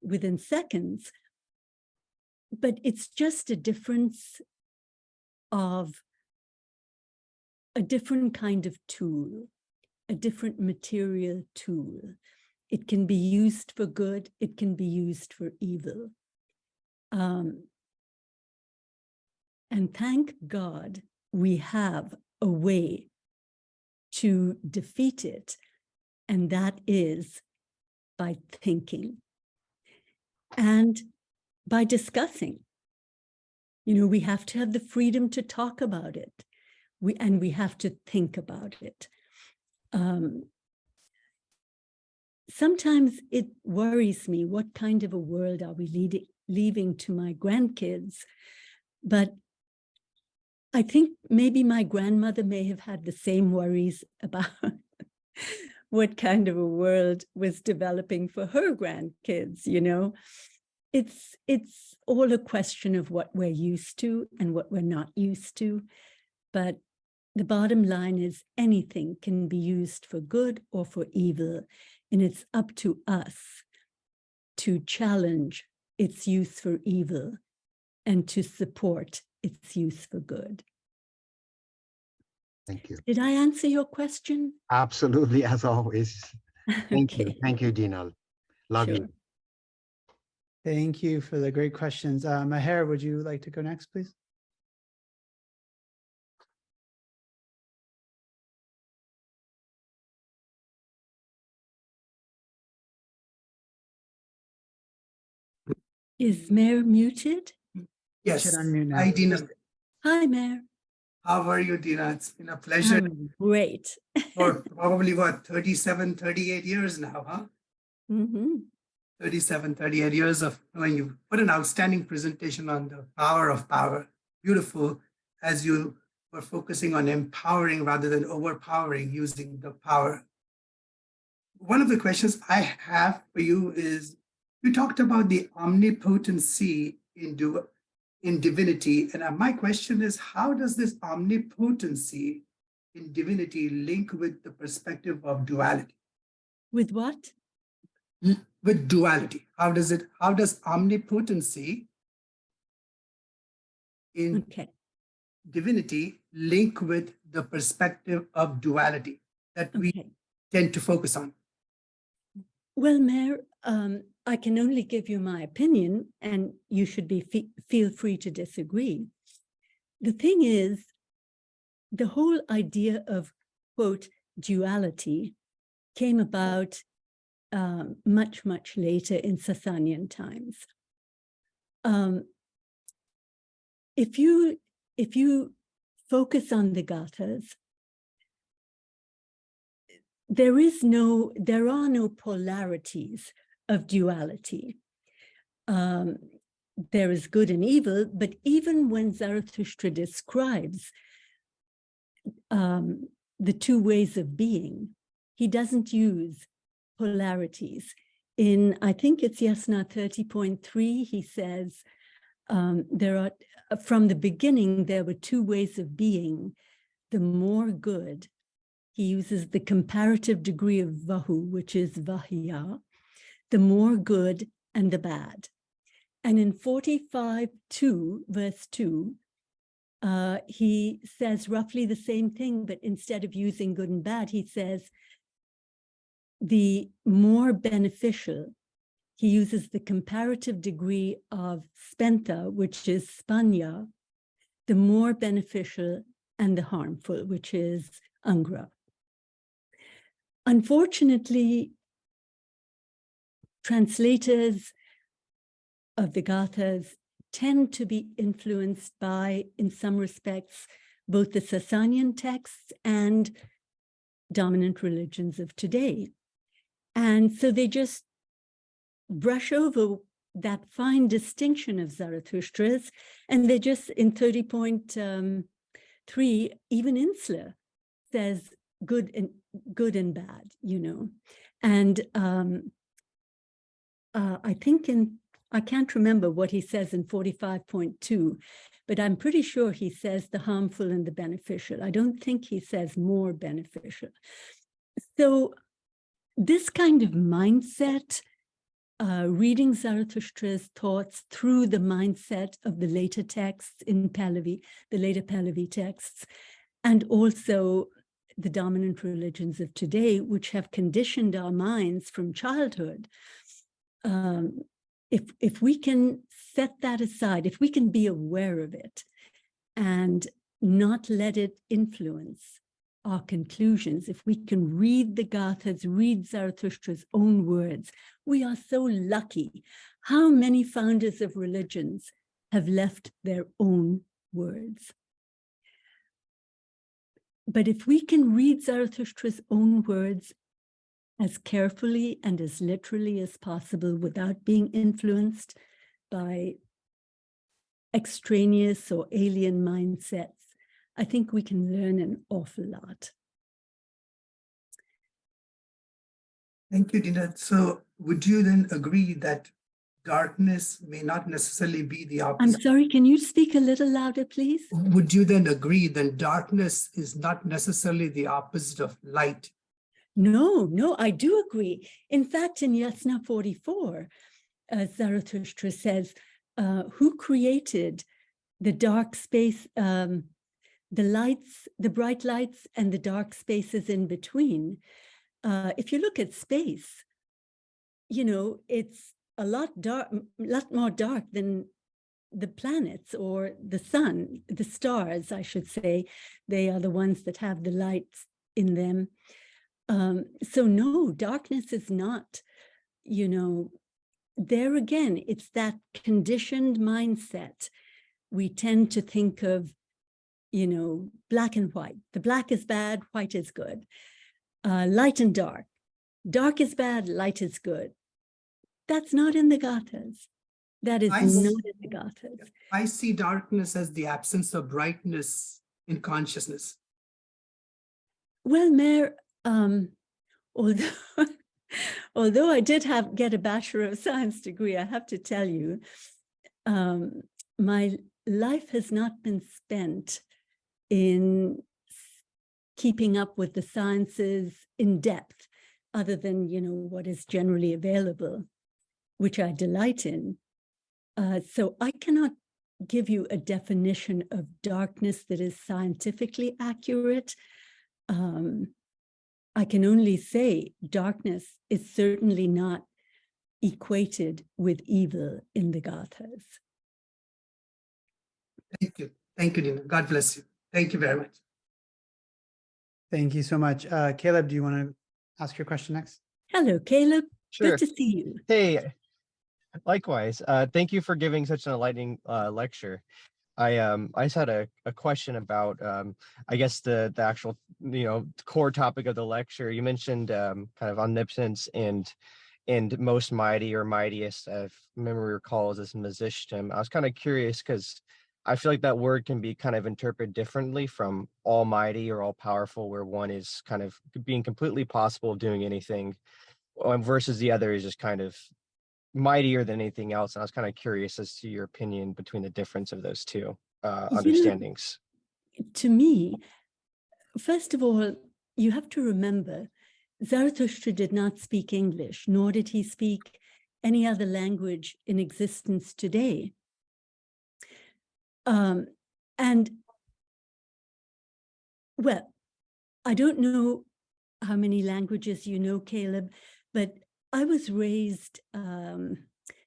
within seconds. But it's just a difference of a different kind of tool, a different material tool. It can be used for good, it can be used for evil. And thank God we have a way to defeat it, and that is by thinking and by discussing. You know, we have to have the freedom to talk about it. We have to think about it. Sometimes it worries me, what kind of a world are we leaving to my grandkids? But I think maybe my grandmother may have had the same worries about what kind of a world was developing for her grandkids, you know? It's all a question of what we're used to and what we're not used to. But the bottom line is anything can be used for good or for evil. And it's up to us to challenge its use for evil and to support its use for good. Thank you. Did I answer your question? Absolutely, as always. Thank you. Okay. Thank you, Dina. Love Sure. you. Thank you for the great questions. Maher, would you like to go next, please? Is Mayor muted? You should Yes. unmute now. Hi, Dina. Hi, Mayor. How are you, Dina? It's been a pleasure I'm great. for probably what, 37, 38 years now, huh? Mm-hmm. 37, 38 years of knowing you. What an outstanding presentation on the power of power. Beautiful, as you were focusing on empowering rather than overpowering, using the power. One of the questions I have for you is, you talked about the omnipotency in divinity. And my question is, how does this omnipotency in divinity link with the perspective of duality? With what? With duality, how does omnipotency in Okay. divinity link with the perspective of duality that we Okay. tend to focus on? Well, Mayor, I can only give you my opinion, and you should feel free to disagree. The thing is, the whole idea of, quote, duality came about much, much later in Sasanian times. If you focus on the gathas, there are no polarities of duality. There is good and evil, but even when Zarathustra describes the two ways of being, he doesn't use polarities. In, I think it's Yasna 30.3, he says, from the beginning, there were two ways of being. The more good, he uses the comparative degree of vahu, which is vahya. the more good and the bad. And in 45:2, verse 2, he says roughly the same thing, but instead of using good and bad, he says the more beneficial. He uses the comparative degree of spenta, which is spanya, the more beneficial, and the harmful, which is angra. Unfortunately, translators of the Gathas tend to be influenced by, in some respects, both the Sasanian texts and dominant religions of today. And so they just brush over that fine distinction of Zarathustra's, and they just, in 30.3, even Insler says good and bad, you know. And I think I can't remember what he says in 45.2, but I'm pretty sure he says the harmful and the beneficial. I don't think he says more beneficial. So this kind of mindset, reading Zarathustra's thoughts through the mindset of the later texts in Pahlavi, the later Pahlavi texts, and also the dominant religions of today, which have conditioned our minds from childhood. If we can set that aside, if we can be aware of it and not let it influence our conclusions, if we can read the Gathas, read Zarathustra's own words, we are so lucky. How many founders of religions have left their own words? But if we can read Zarathustra's own words as carefully and as literally as possible without being influenced by extraneous or alien mindsets, I think we can learn an awful lot. Thank you, Dina. So would you then agree that darkness may not necessarily be the I'm opposite? sorry, can you speak a little louder, please? Would you then agree that darkness is not necessarily the opposite of light? No, I do agree. In fact, in Yasna 44, Zarathustra says, who created the dark space, the lights, the bright lights and the dark spaces in between? If you look at space, you know, it's a lot more dark than the planets or the sun, the stars, I should say. They are the ones that have the lights in them. So no, darkness is not, you know, there again, it's that conditioned mindset. We tend to think of, you know, black and white. The black is bad, white is good. Light and dark. Dark is bad, light is good. That's not in the Gathas. That is not in the Gathas. I see darkness as the absence of brightness in consciousness. Well, Mayor, although I did get a Bachelor of Science degree, I have to tell you, my life has not been spent in keeping up with the sciences in depth, other than, you know, what is generally available, which I delight in. So I cannot give you a definition of darkness that is scientifically accurate. I can only say darkness is certainly not equated with evil in the Gathas. Thank you. Thank you, Dina. God bless you. Thank you very much. Thank you so much. Caleb, do you want to ask your question next? Hello, Caleb. Sure. Good to see you. Hey, likewise. Thank you for giving such an enlightening lecture. I just had a question about I guess the actual, you know, core topic of the lecture. You mentioned kind of omnipotence and most mighty or mightiest, if memory recalls, as Mazishtim. I was kind of curious because I feel like that word can be kind of interpreted differently from almighty or all powerful, where one is kind of being completely possible of doing anything, versus the other is just kind of mightier than anything else. And I was kind of curious as to your opinion between the difference of those two understandings. To me, first of all, you have to remember Zarathustra did not speak English, nor did he speak any other language in existence today. And well, I don't know how many languages you know, Caleb, but I was raised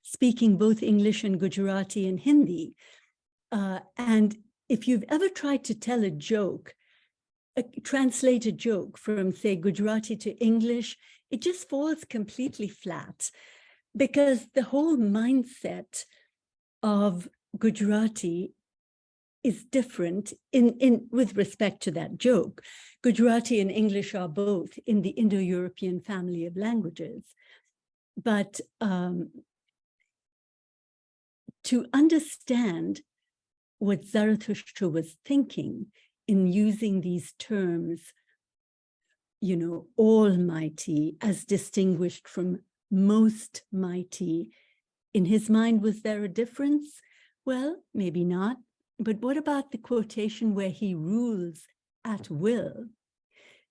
speaking both English and Gujarati and Hindi. And if you've ever tried to tell a joke, translate a joke from, say, Gujarati to English, it just falls completely flat, because the whole mindset of Gujarati is different with respect to that joke. Gujarati and English are both in the Indo-European family of languages. But to understand what Zarathustra was thinking in using these terms, you know, almighty as distinguished from most mighty, in his mind, was there a difference? Well, maybe not. But what about the quotation where he rules at will?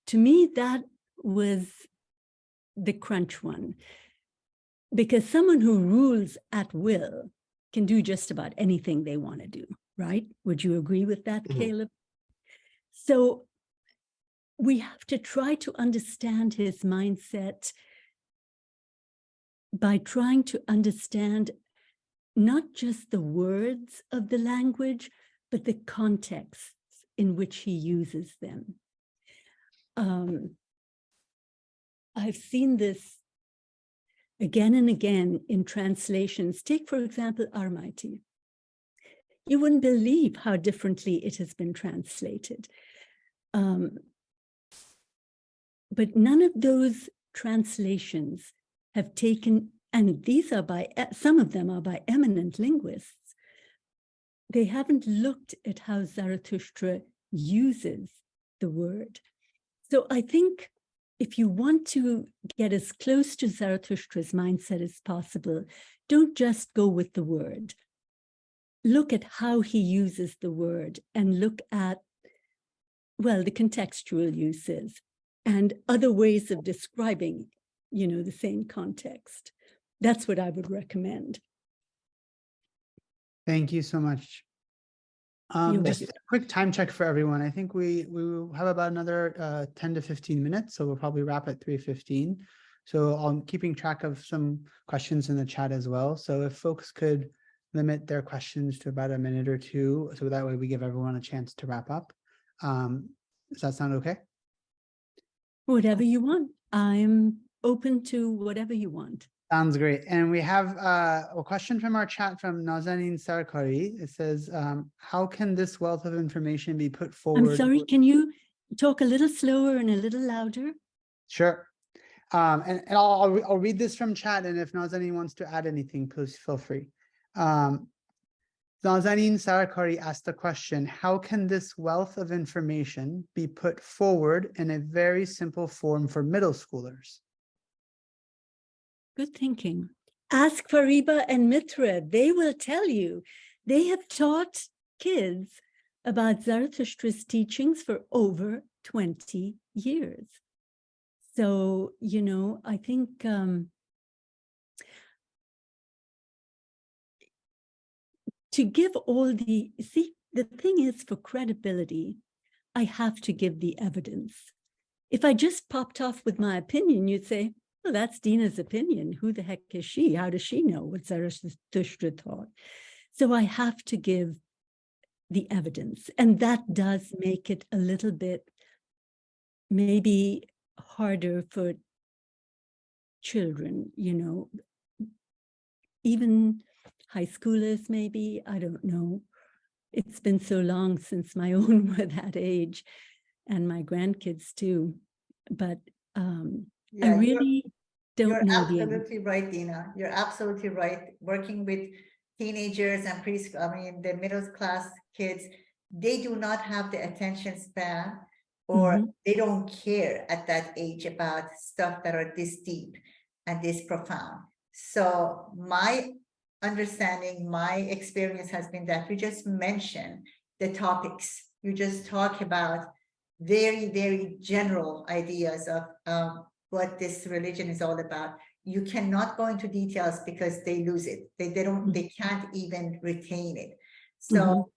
To me, that was the crunch one, because someone who rules at will can do just about anything they want to do, right? Would you agree with that, Caleb? So we have to try to understand his mindset by trying to understand not just the words of the language, but the contexts in which he uses them. I've seen this again and again in translations. Take, for example, Almighty. You wouldn't believe how differently it has been translated. But none of those translations have taken, and these are by, some of them are by eminent linguists. They haven't looked at how Zarathustra uses the word. So I think if you want to get as close to Zarathustra's mindset as possible, don't just go with the word. Look at how he uses the word and look at, well, the contextual uses and other ways of describing, you know, the same context. That's what I would recommend. Thank you so much. Just a quick time check for everyone. I think we will have about another 10 to 15 minutes, so we'll probably wrap at 3:15. So I'm keeping track of some questions in the chat as well. So if folks could limit their questions to about a minute or two, so that way we give everyone a chance to wrap up. Does that sound okay? Whatever you want. I'm open to whatever you want. Sounds great. And we have a question from our chat from Nazanin Sarkari. It says, how can this wealth of information be put forward? I'm sorry, can you talk a little slower and a little louder? Sure. And I'll read this from chat, and if Nazanin wants to add anything, please feel free. Nazanin Sarkari asked the question, how can this wealth of information be put forward in a very simple form for middle schoolers? Good thinking. Ask Fariba and Mitra. They will tell you. They have taught kids about Zarathustra's teachings for over 20 years. So, you know, I think to give all the, see, the thing is, for credibility, I have to give the evidence. If I just popped off with my opinion, you'd say, well, that's Dina's opinion. Who the heck is she? How does she know what Zarathustra taught? So I have to give the evidence. And that does make it a little bit maybe harder for children, you know, even high schoolers, maybe, I don't know. It's been so long since my own were that age, and my grandkids too. But I really don't know. You're absolutely right, Dina. You're absolutely right. Working with teenagers and preschool, I mean, the middle class kids, they do not have the attention span, or they don't care at that age about stuff that are this deep and this profound. So my understanding, my experience has been that you just mention the topics. You just talk about very, very general ideas of what this religion is all about. You cannot go into details because they lose it. They can't even retain it. So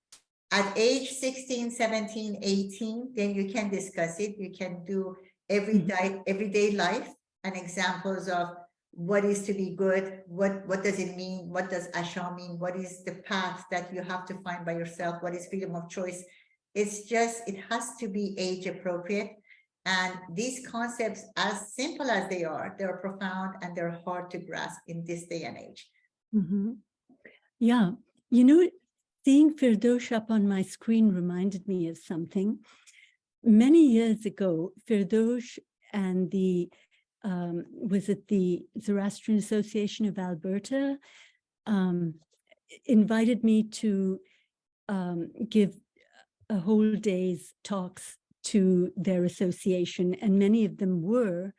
at age 16, 17, 18, then you can discuss it. You can do everyday life and examples of what is to be good, what does it mean, what does Asham mean, what is the path that you have to find by yourself, what is freedom of choice. It's just, it has to be age appropriate. And these concepts, as simple as they are, they're profound and they're hard to grasp in this day and age. Yeah, you know, seeing Firdosh up on my screen reminded me of something. Many years ago, Firdosh and the was it the Zoroastrian Association of Alberta, invited me to give a whole day's talks to their association, and many of them were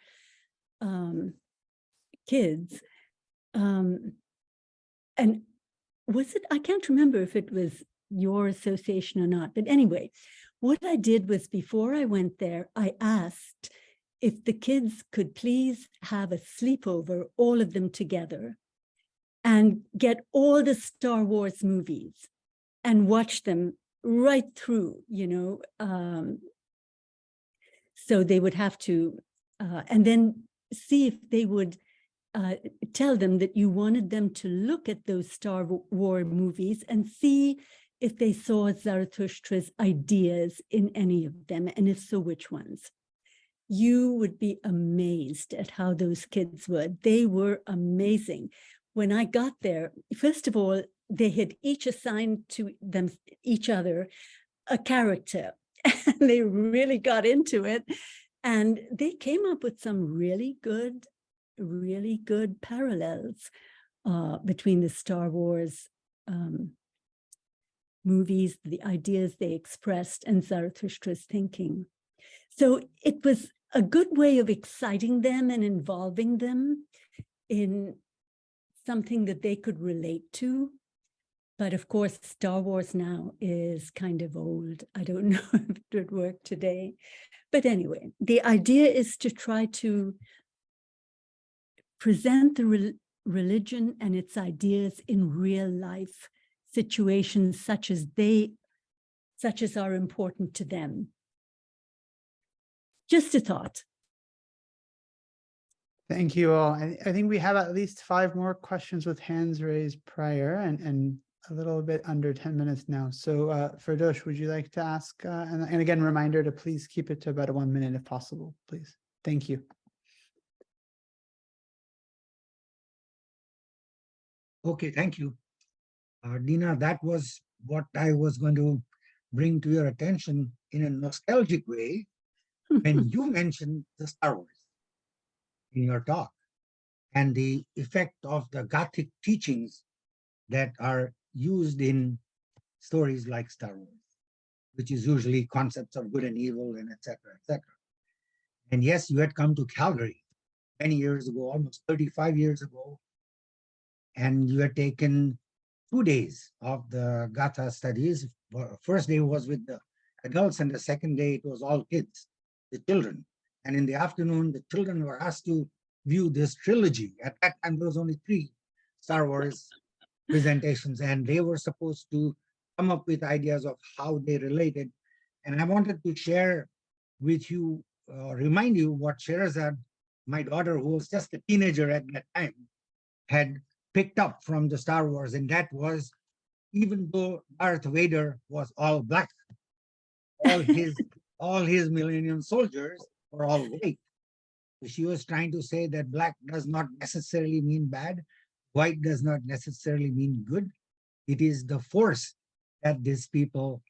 kids. And was it, I can't remember if it was your association or not, but anyway, what I did was before I went there, I asked if the kids could please have a sleepover, all of them together, and get all the Star Wars movies and watch them right through, you know. So they would have to, and then see if they would tell them that you wanted them to look at those Star Wars movies and see if they saw Zarathustra's ideas in any of them, and if so, which ones. You would be amazed at how those kids would. They were amazing. When I got there, first of all, they had each assigned to them, each other, a character, and they really got into it. And they came up with some really good parallels between the Star Wars movies, the ideas they expressed, and Zarathustra's thinking. So it was a good way of exciting them and involving them in something that they could relate to. But of course, Star Wars now is kind of old. I don't know if it would work today. But anyway, the idea is to try to present the religion and its ideas in real life situations such as are important to them. Just a thought. Thank you all. I think we have at least 5 more questions with hands raised prior, and a little bit under 10 minutes now. So Firdosh, would you like to ask? And again, reminder to please keep it to about 1 minute if possible, please. Thank you. Okay, thank you. Dina, that was what I was going to bring to your attention in a nostalgic way when you mentioned the Star Wars in your talk and the effect of the Gothic teachings that are used in stories like Star Wars, which is usually concepts of good and evil and etc., etc. And yes, you had come to Calgary many years ago, almost 35 years ago, and you had taken 2 days of the Gatha studies. First day was with the adults, and the second day it was all kids, the children. And in the afternoon, the children were asked to view this trilogy. At that time, there was only 3 Star Wars presentations, and they were supposed to come up with ideas of how they related. And I wanted to share with you, remind you what Sherazad, my daughter, who was just a teenager at that time, had picked up from the Star Wars, and that was, even though Darth Vader was all black, all his Millennium soldiers were all white. She was trying to say that black does not necessarily mean bad, white does not necessarily mean good. It is the force that these people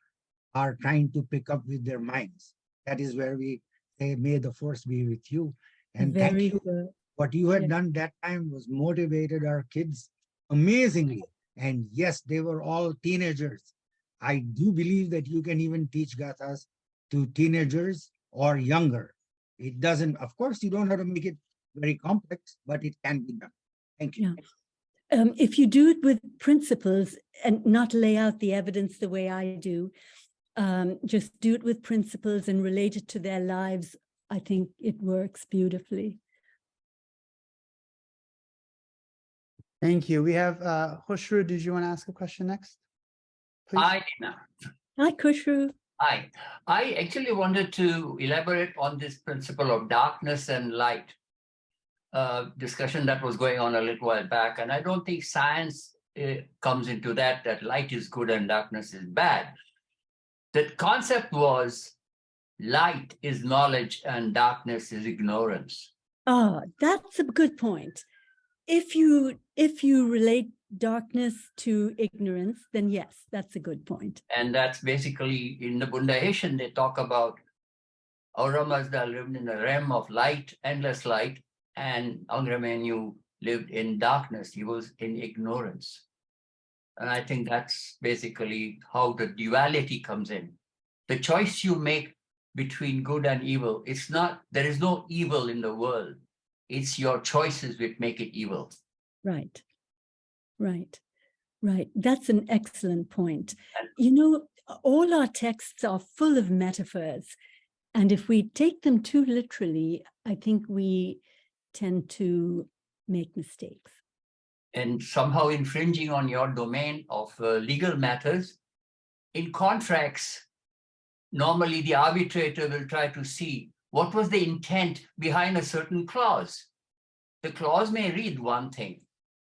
are trying to pick up with their minds. That is where we say, may the force be with you. And thank you. Good. What you had done that time was motivated our kids amazingly. And yes, they were all teenagers. I do believe that you can even teach Gathas to teenagers or younger. It doesn't, of course, you don't have to make it very complex, but it can be done. Thank you. Yeah. If you do it with principles and not lay out the evidence the way I do, just do it with principles and relate it to their lives, I think it works beautifully. Thank you. We have Khushru, did you want to ask a question next? Please. Hi, Dina. Hi, Khushru. Hi. I actually wanted to elaborate on this principle of darkness and light discussion that was going on a little while back. And I don't think science comes into that light is good and darkness is bad. The concept was light is knowledge and darkness is ignorance. Ah, that's a good point. If you relate darkness to ignorance, then yes, that's a good point. And that's basically in the Buddhism, they talk about Aura Mazda lived in the realm of light, endless light, and Angramenu lived in darkness. He was in ignorance. And I think that's basically how the duality comes in. The choice you make between good and evil, it's not, there is no evil in the world. It's your choices which make it evil. Right, right, right. That's an excellent point. You know, all our texts are full of metaphors. And if we take them too literally, I think we tend to make mistakes. And somehow infringing on your domain of legal matters. In contracts, normally the arbitrator will try to see what was the intent behind a certain clause. The clause may read one thing,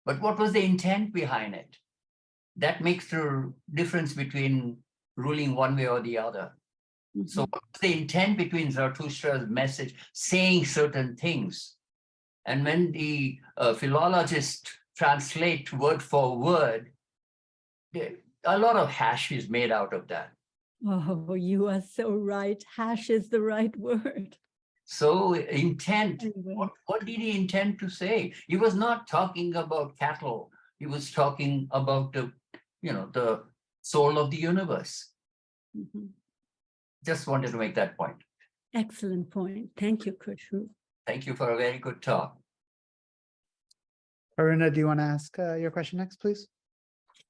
but what was the intent behind it? That makes the difference between ruling one way or the other. Mm-hmm. So what was the intent between Zarathustra's message saying certain things? And when the philologists translate word for word, a lot of hash is made out of that. Oh, you are so right. Hash is the right word. So intent, Anyway. what did he intend to say? He was not talking about cattle. He was talking about the soul of the universe. Mm-hmm. Just wanted to make that point. Excellent point. Thank you, Khushru. Thank you for a very good talk. Aruna, do you want to ask your question next, please?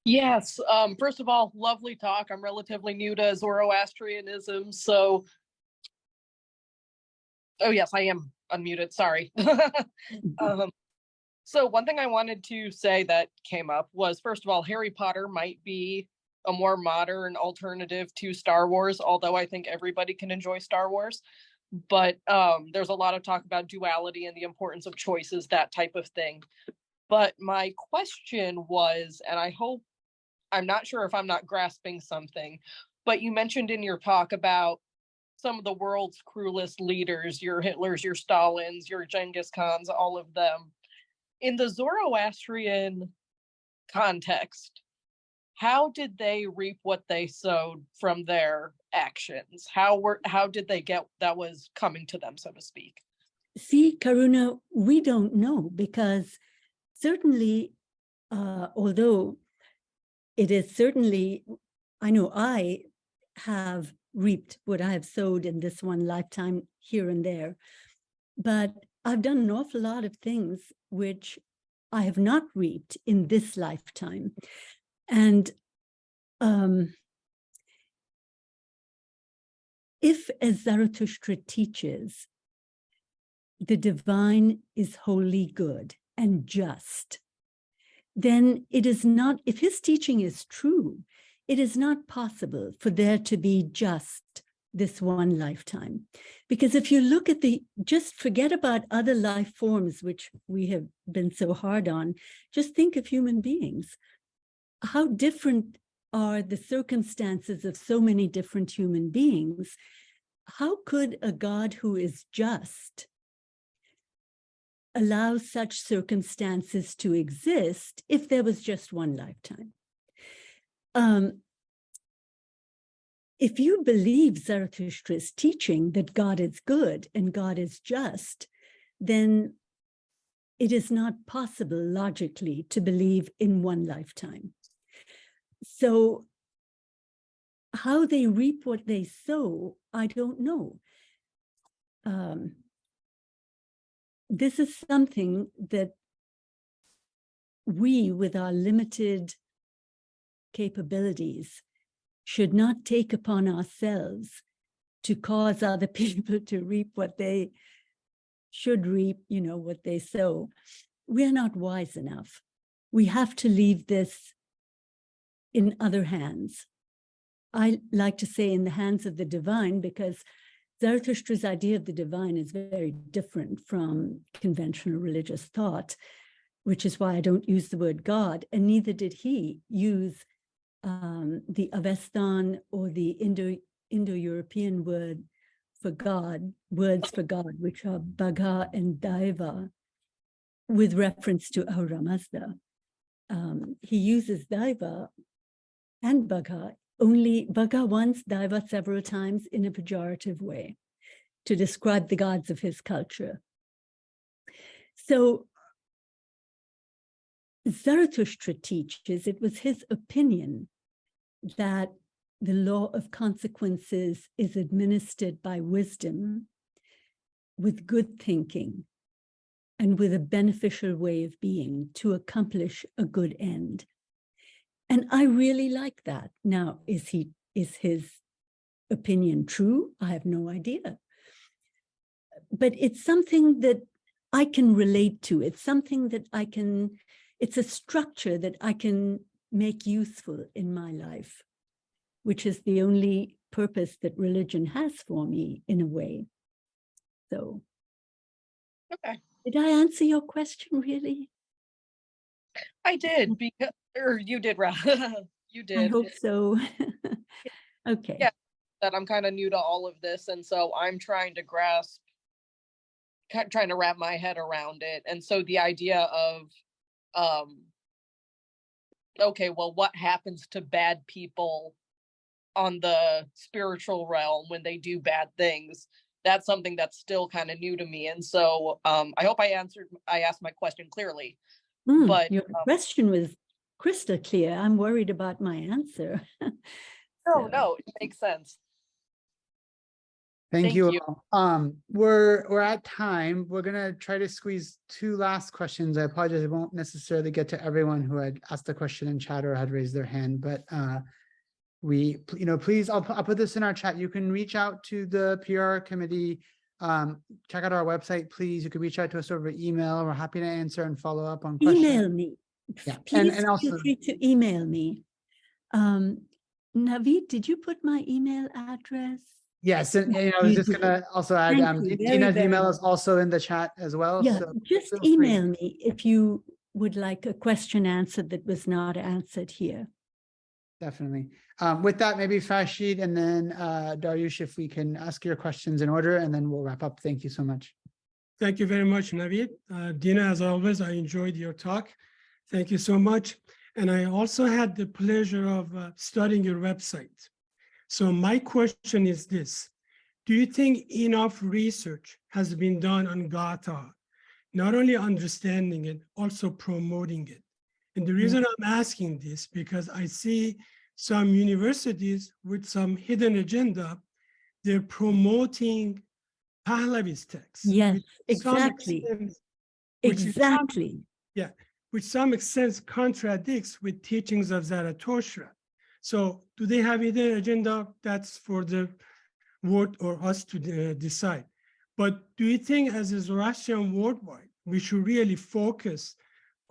Yes. First of all, lovely talk. I'm relatively new to Zoroastrianism, so. Oh yes, I am unmuted. Sorry. So one thing I wanted to say that came up was, first of all, Harry Potter might be a more modern alternative to Star Wars, although I think everybody can enjoy Star Wars. But there's a lot of talk about duality and the importance of choices, that type of thing. But my question was, and I'm not sure if I'm not grasping something, but you mentioned in your talk about some of the world's cruelest leaders, your Hitlers, your Stalins, your Genghis Khans, all of them. In the Zoroastrian context, how did they reap what they sowed from their actions? How did they get that was coming to them, so to speak? See, Karuna, we don't know, because certainly, although it is certainly, I know I have reaped what I have sowed in this one lifetime here and there, but I've done an awful lot of things which I have not reaped in this lifetime. And if, as Zarathustra teaches, the divine is wholly good and just, then it is not, if his teaching is true, it is not possible for there to be just this one lifetime. Because if you look at just forget about other life forms, which we have been so hard on, just think of human beings. How different are the circumstances of so many different human beings? How could a God who is just allow such circumstances to exist if there was just one lifetime? If you believe Zarathustra's teaching that God is good and God is just, then it is not possible logically to believe in one lifetime. So how they reap what they sow, I don't know. This is something that we, with our limited capabilities, should not take upon ourselves to cause other people to reap what they should reap, what they sow. We are not wise enough we have to leave this in other hands. I like to say in the hands of the divine, because Zarathustra's idea of the divine is very different from conventional religious thought, which is why I don't use the word God, and neither did he use the Avestan or the Indo-European word for God, words for God, which are Bhagha and Daiva, with reference to Ahura Mazda. He uses Daiva and Bhagha, only Bhagha once, Daiva several times, in a pejorative way to describe the gods of his culture. So Zarathustra teaches, it was his opinion that the law of consequences is administered by wisdom, with good thinking, and with a beneficial way of being to accomplish a good end. And I really like that. Now, is his opinion true? I have no idea. But it's something that I can relate to. It's something that it's a structure that I can make useful in my life, which is the only purpose that religion has for me, in a way. So, Okay. did I answer your question, really? I did, because, or you did, you did. I hope so. Okay. Yeah, that I'm kind of new to all of this, and so I'm trying to wrap my head around it. And so the idea of, okay, well, what happens to bad people on the spiritual realm when they do bad things? That's something that's still kind of new to me. And so I hope I asked my question clearly. But your question was crystal clear. I'm worried about my answer. No, it makes sense. Thank you. All. We're at time. We're gonna try to squeeze 2 last questions. I apologize, I won't necessarily get to everyone who had asked a question in chat or had raised their hand, but please, I'll put this in our chat. You can reach out to the PR committee. Check out our website, please. You can reach out to us over email. We're happy to answer and follow up on questions. Email me. Yeah, please and also feel free to email me. Naveed, did you put my email address? yes, and I was just gonna also add, Dina's email is also in the chat as well. Yeah, so just email me if you would like a question answered that was not answered here. Definitely. With that, maybe Farshid and then Daryush, if we can ask your questions in order, and then we'll wrap up. Thank you so much. Thank you very much, Naveed. Dina, as always, I enjoyed your talk. Thank you so much. And I also had the pleasure of studying your website. So my question is this: do you think enough research has been done on Gatha, not only understanding it, also promoting it? And the reason I'm asking this, because I see some universities with some hidden agenda, they're promoting Pahlavi's text. Yes, exactly. Exactly. Which some extent contradicts with teachings of Zarathustra. So do they have hidden agenda? That's for the world or us to decide. But do you think as a Zoroastrian worldwide, we should really focus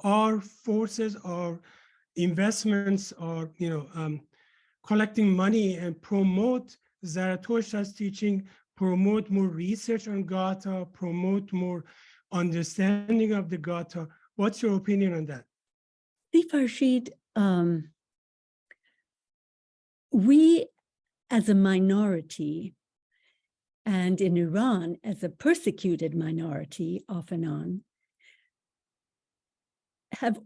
our forces, our investments, or collecting money and promote Zarathustra's teaching, promote more research on Gatha, promote more understanding of the Gatha? What's your opinion on that? See, Farshid, we as a minority, and in Iran as a persecuted minority off and on, have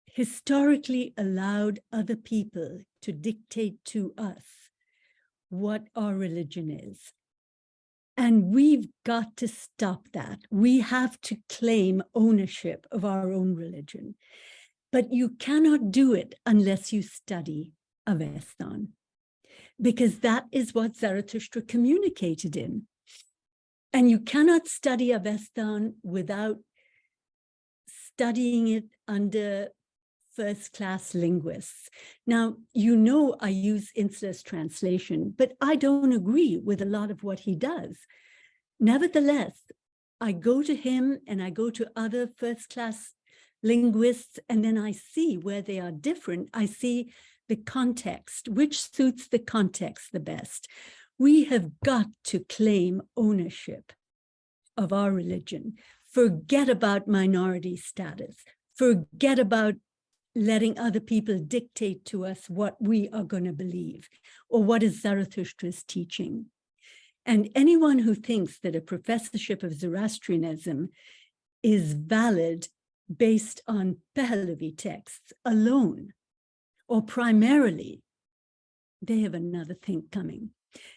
historically allowed other people to dictate to us what our religion is. And we've got to stop that. We have to claim ownership of our own religion. But you cannot do it unless you study Avestan, because that is what Zarathustra communicated in. And you cannot study Avestan without studying it under first-class linguists. Now, I use Insler's translation, but I don't agree with a lot of what he does. Nevertheless, I go to him and I go to other first-class linguists, and then I see where they are different. I see the context, which suits the context the best. We have got to claim ownership of our religion. Forget about minority status. Forget about letting other people dictate to us what we are going to believe or what is Zarathustra's teaching. And anyone who thinks that a professorship of Zoroastrianism is valid based on Pahlavi texts alone or primarily, they have another thing coming.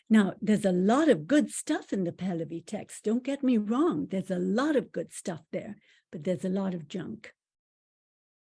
Now, there's a lot of good stuff in the Pahlavi text. Don't get me wrong. There's a lot of good stuff there, but there's a lot of junk.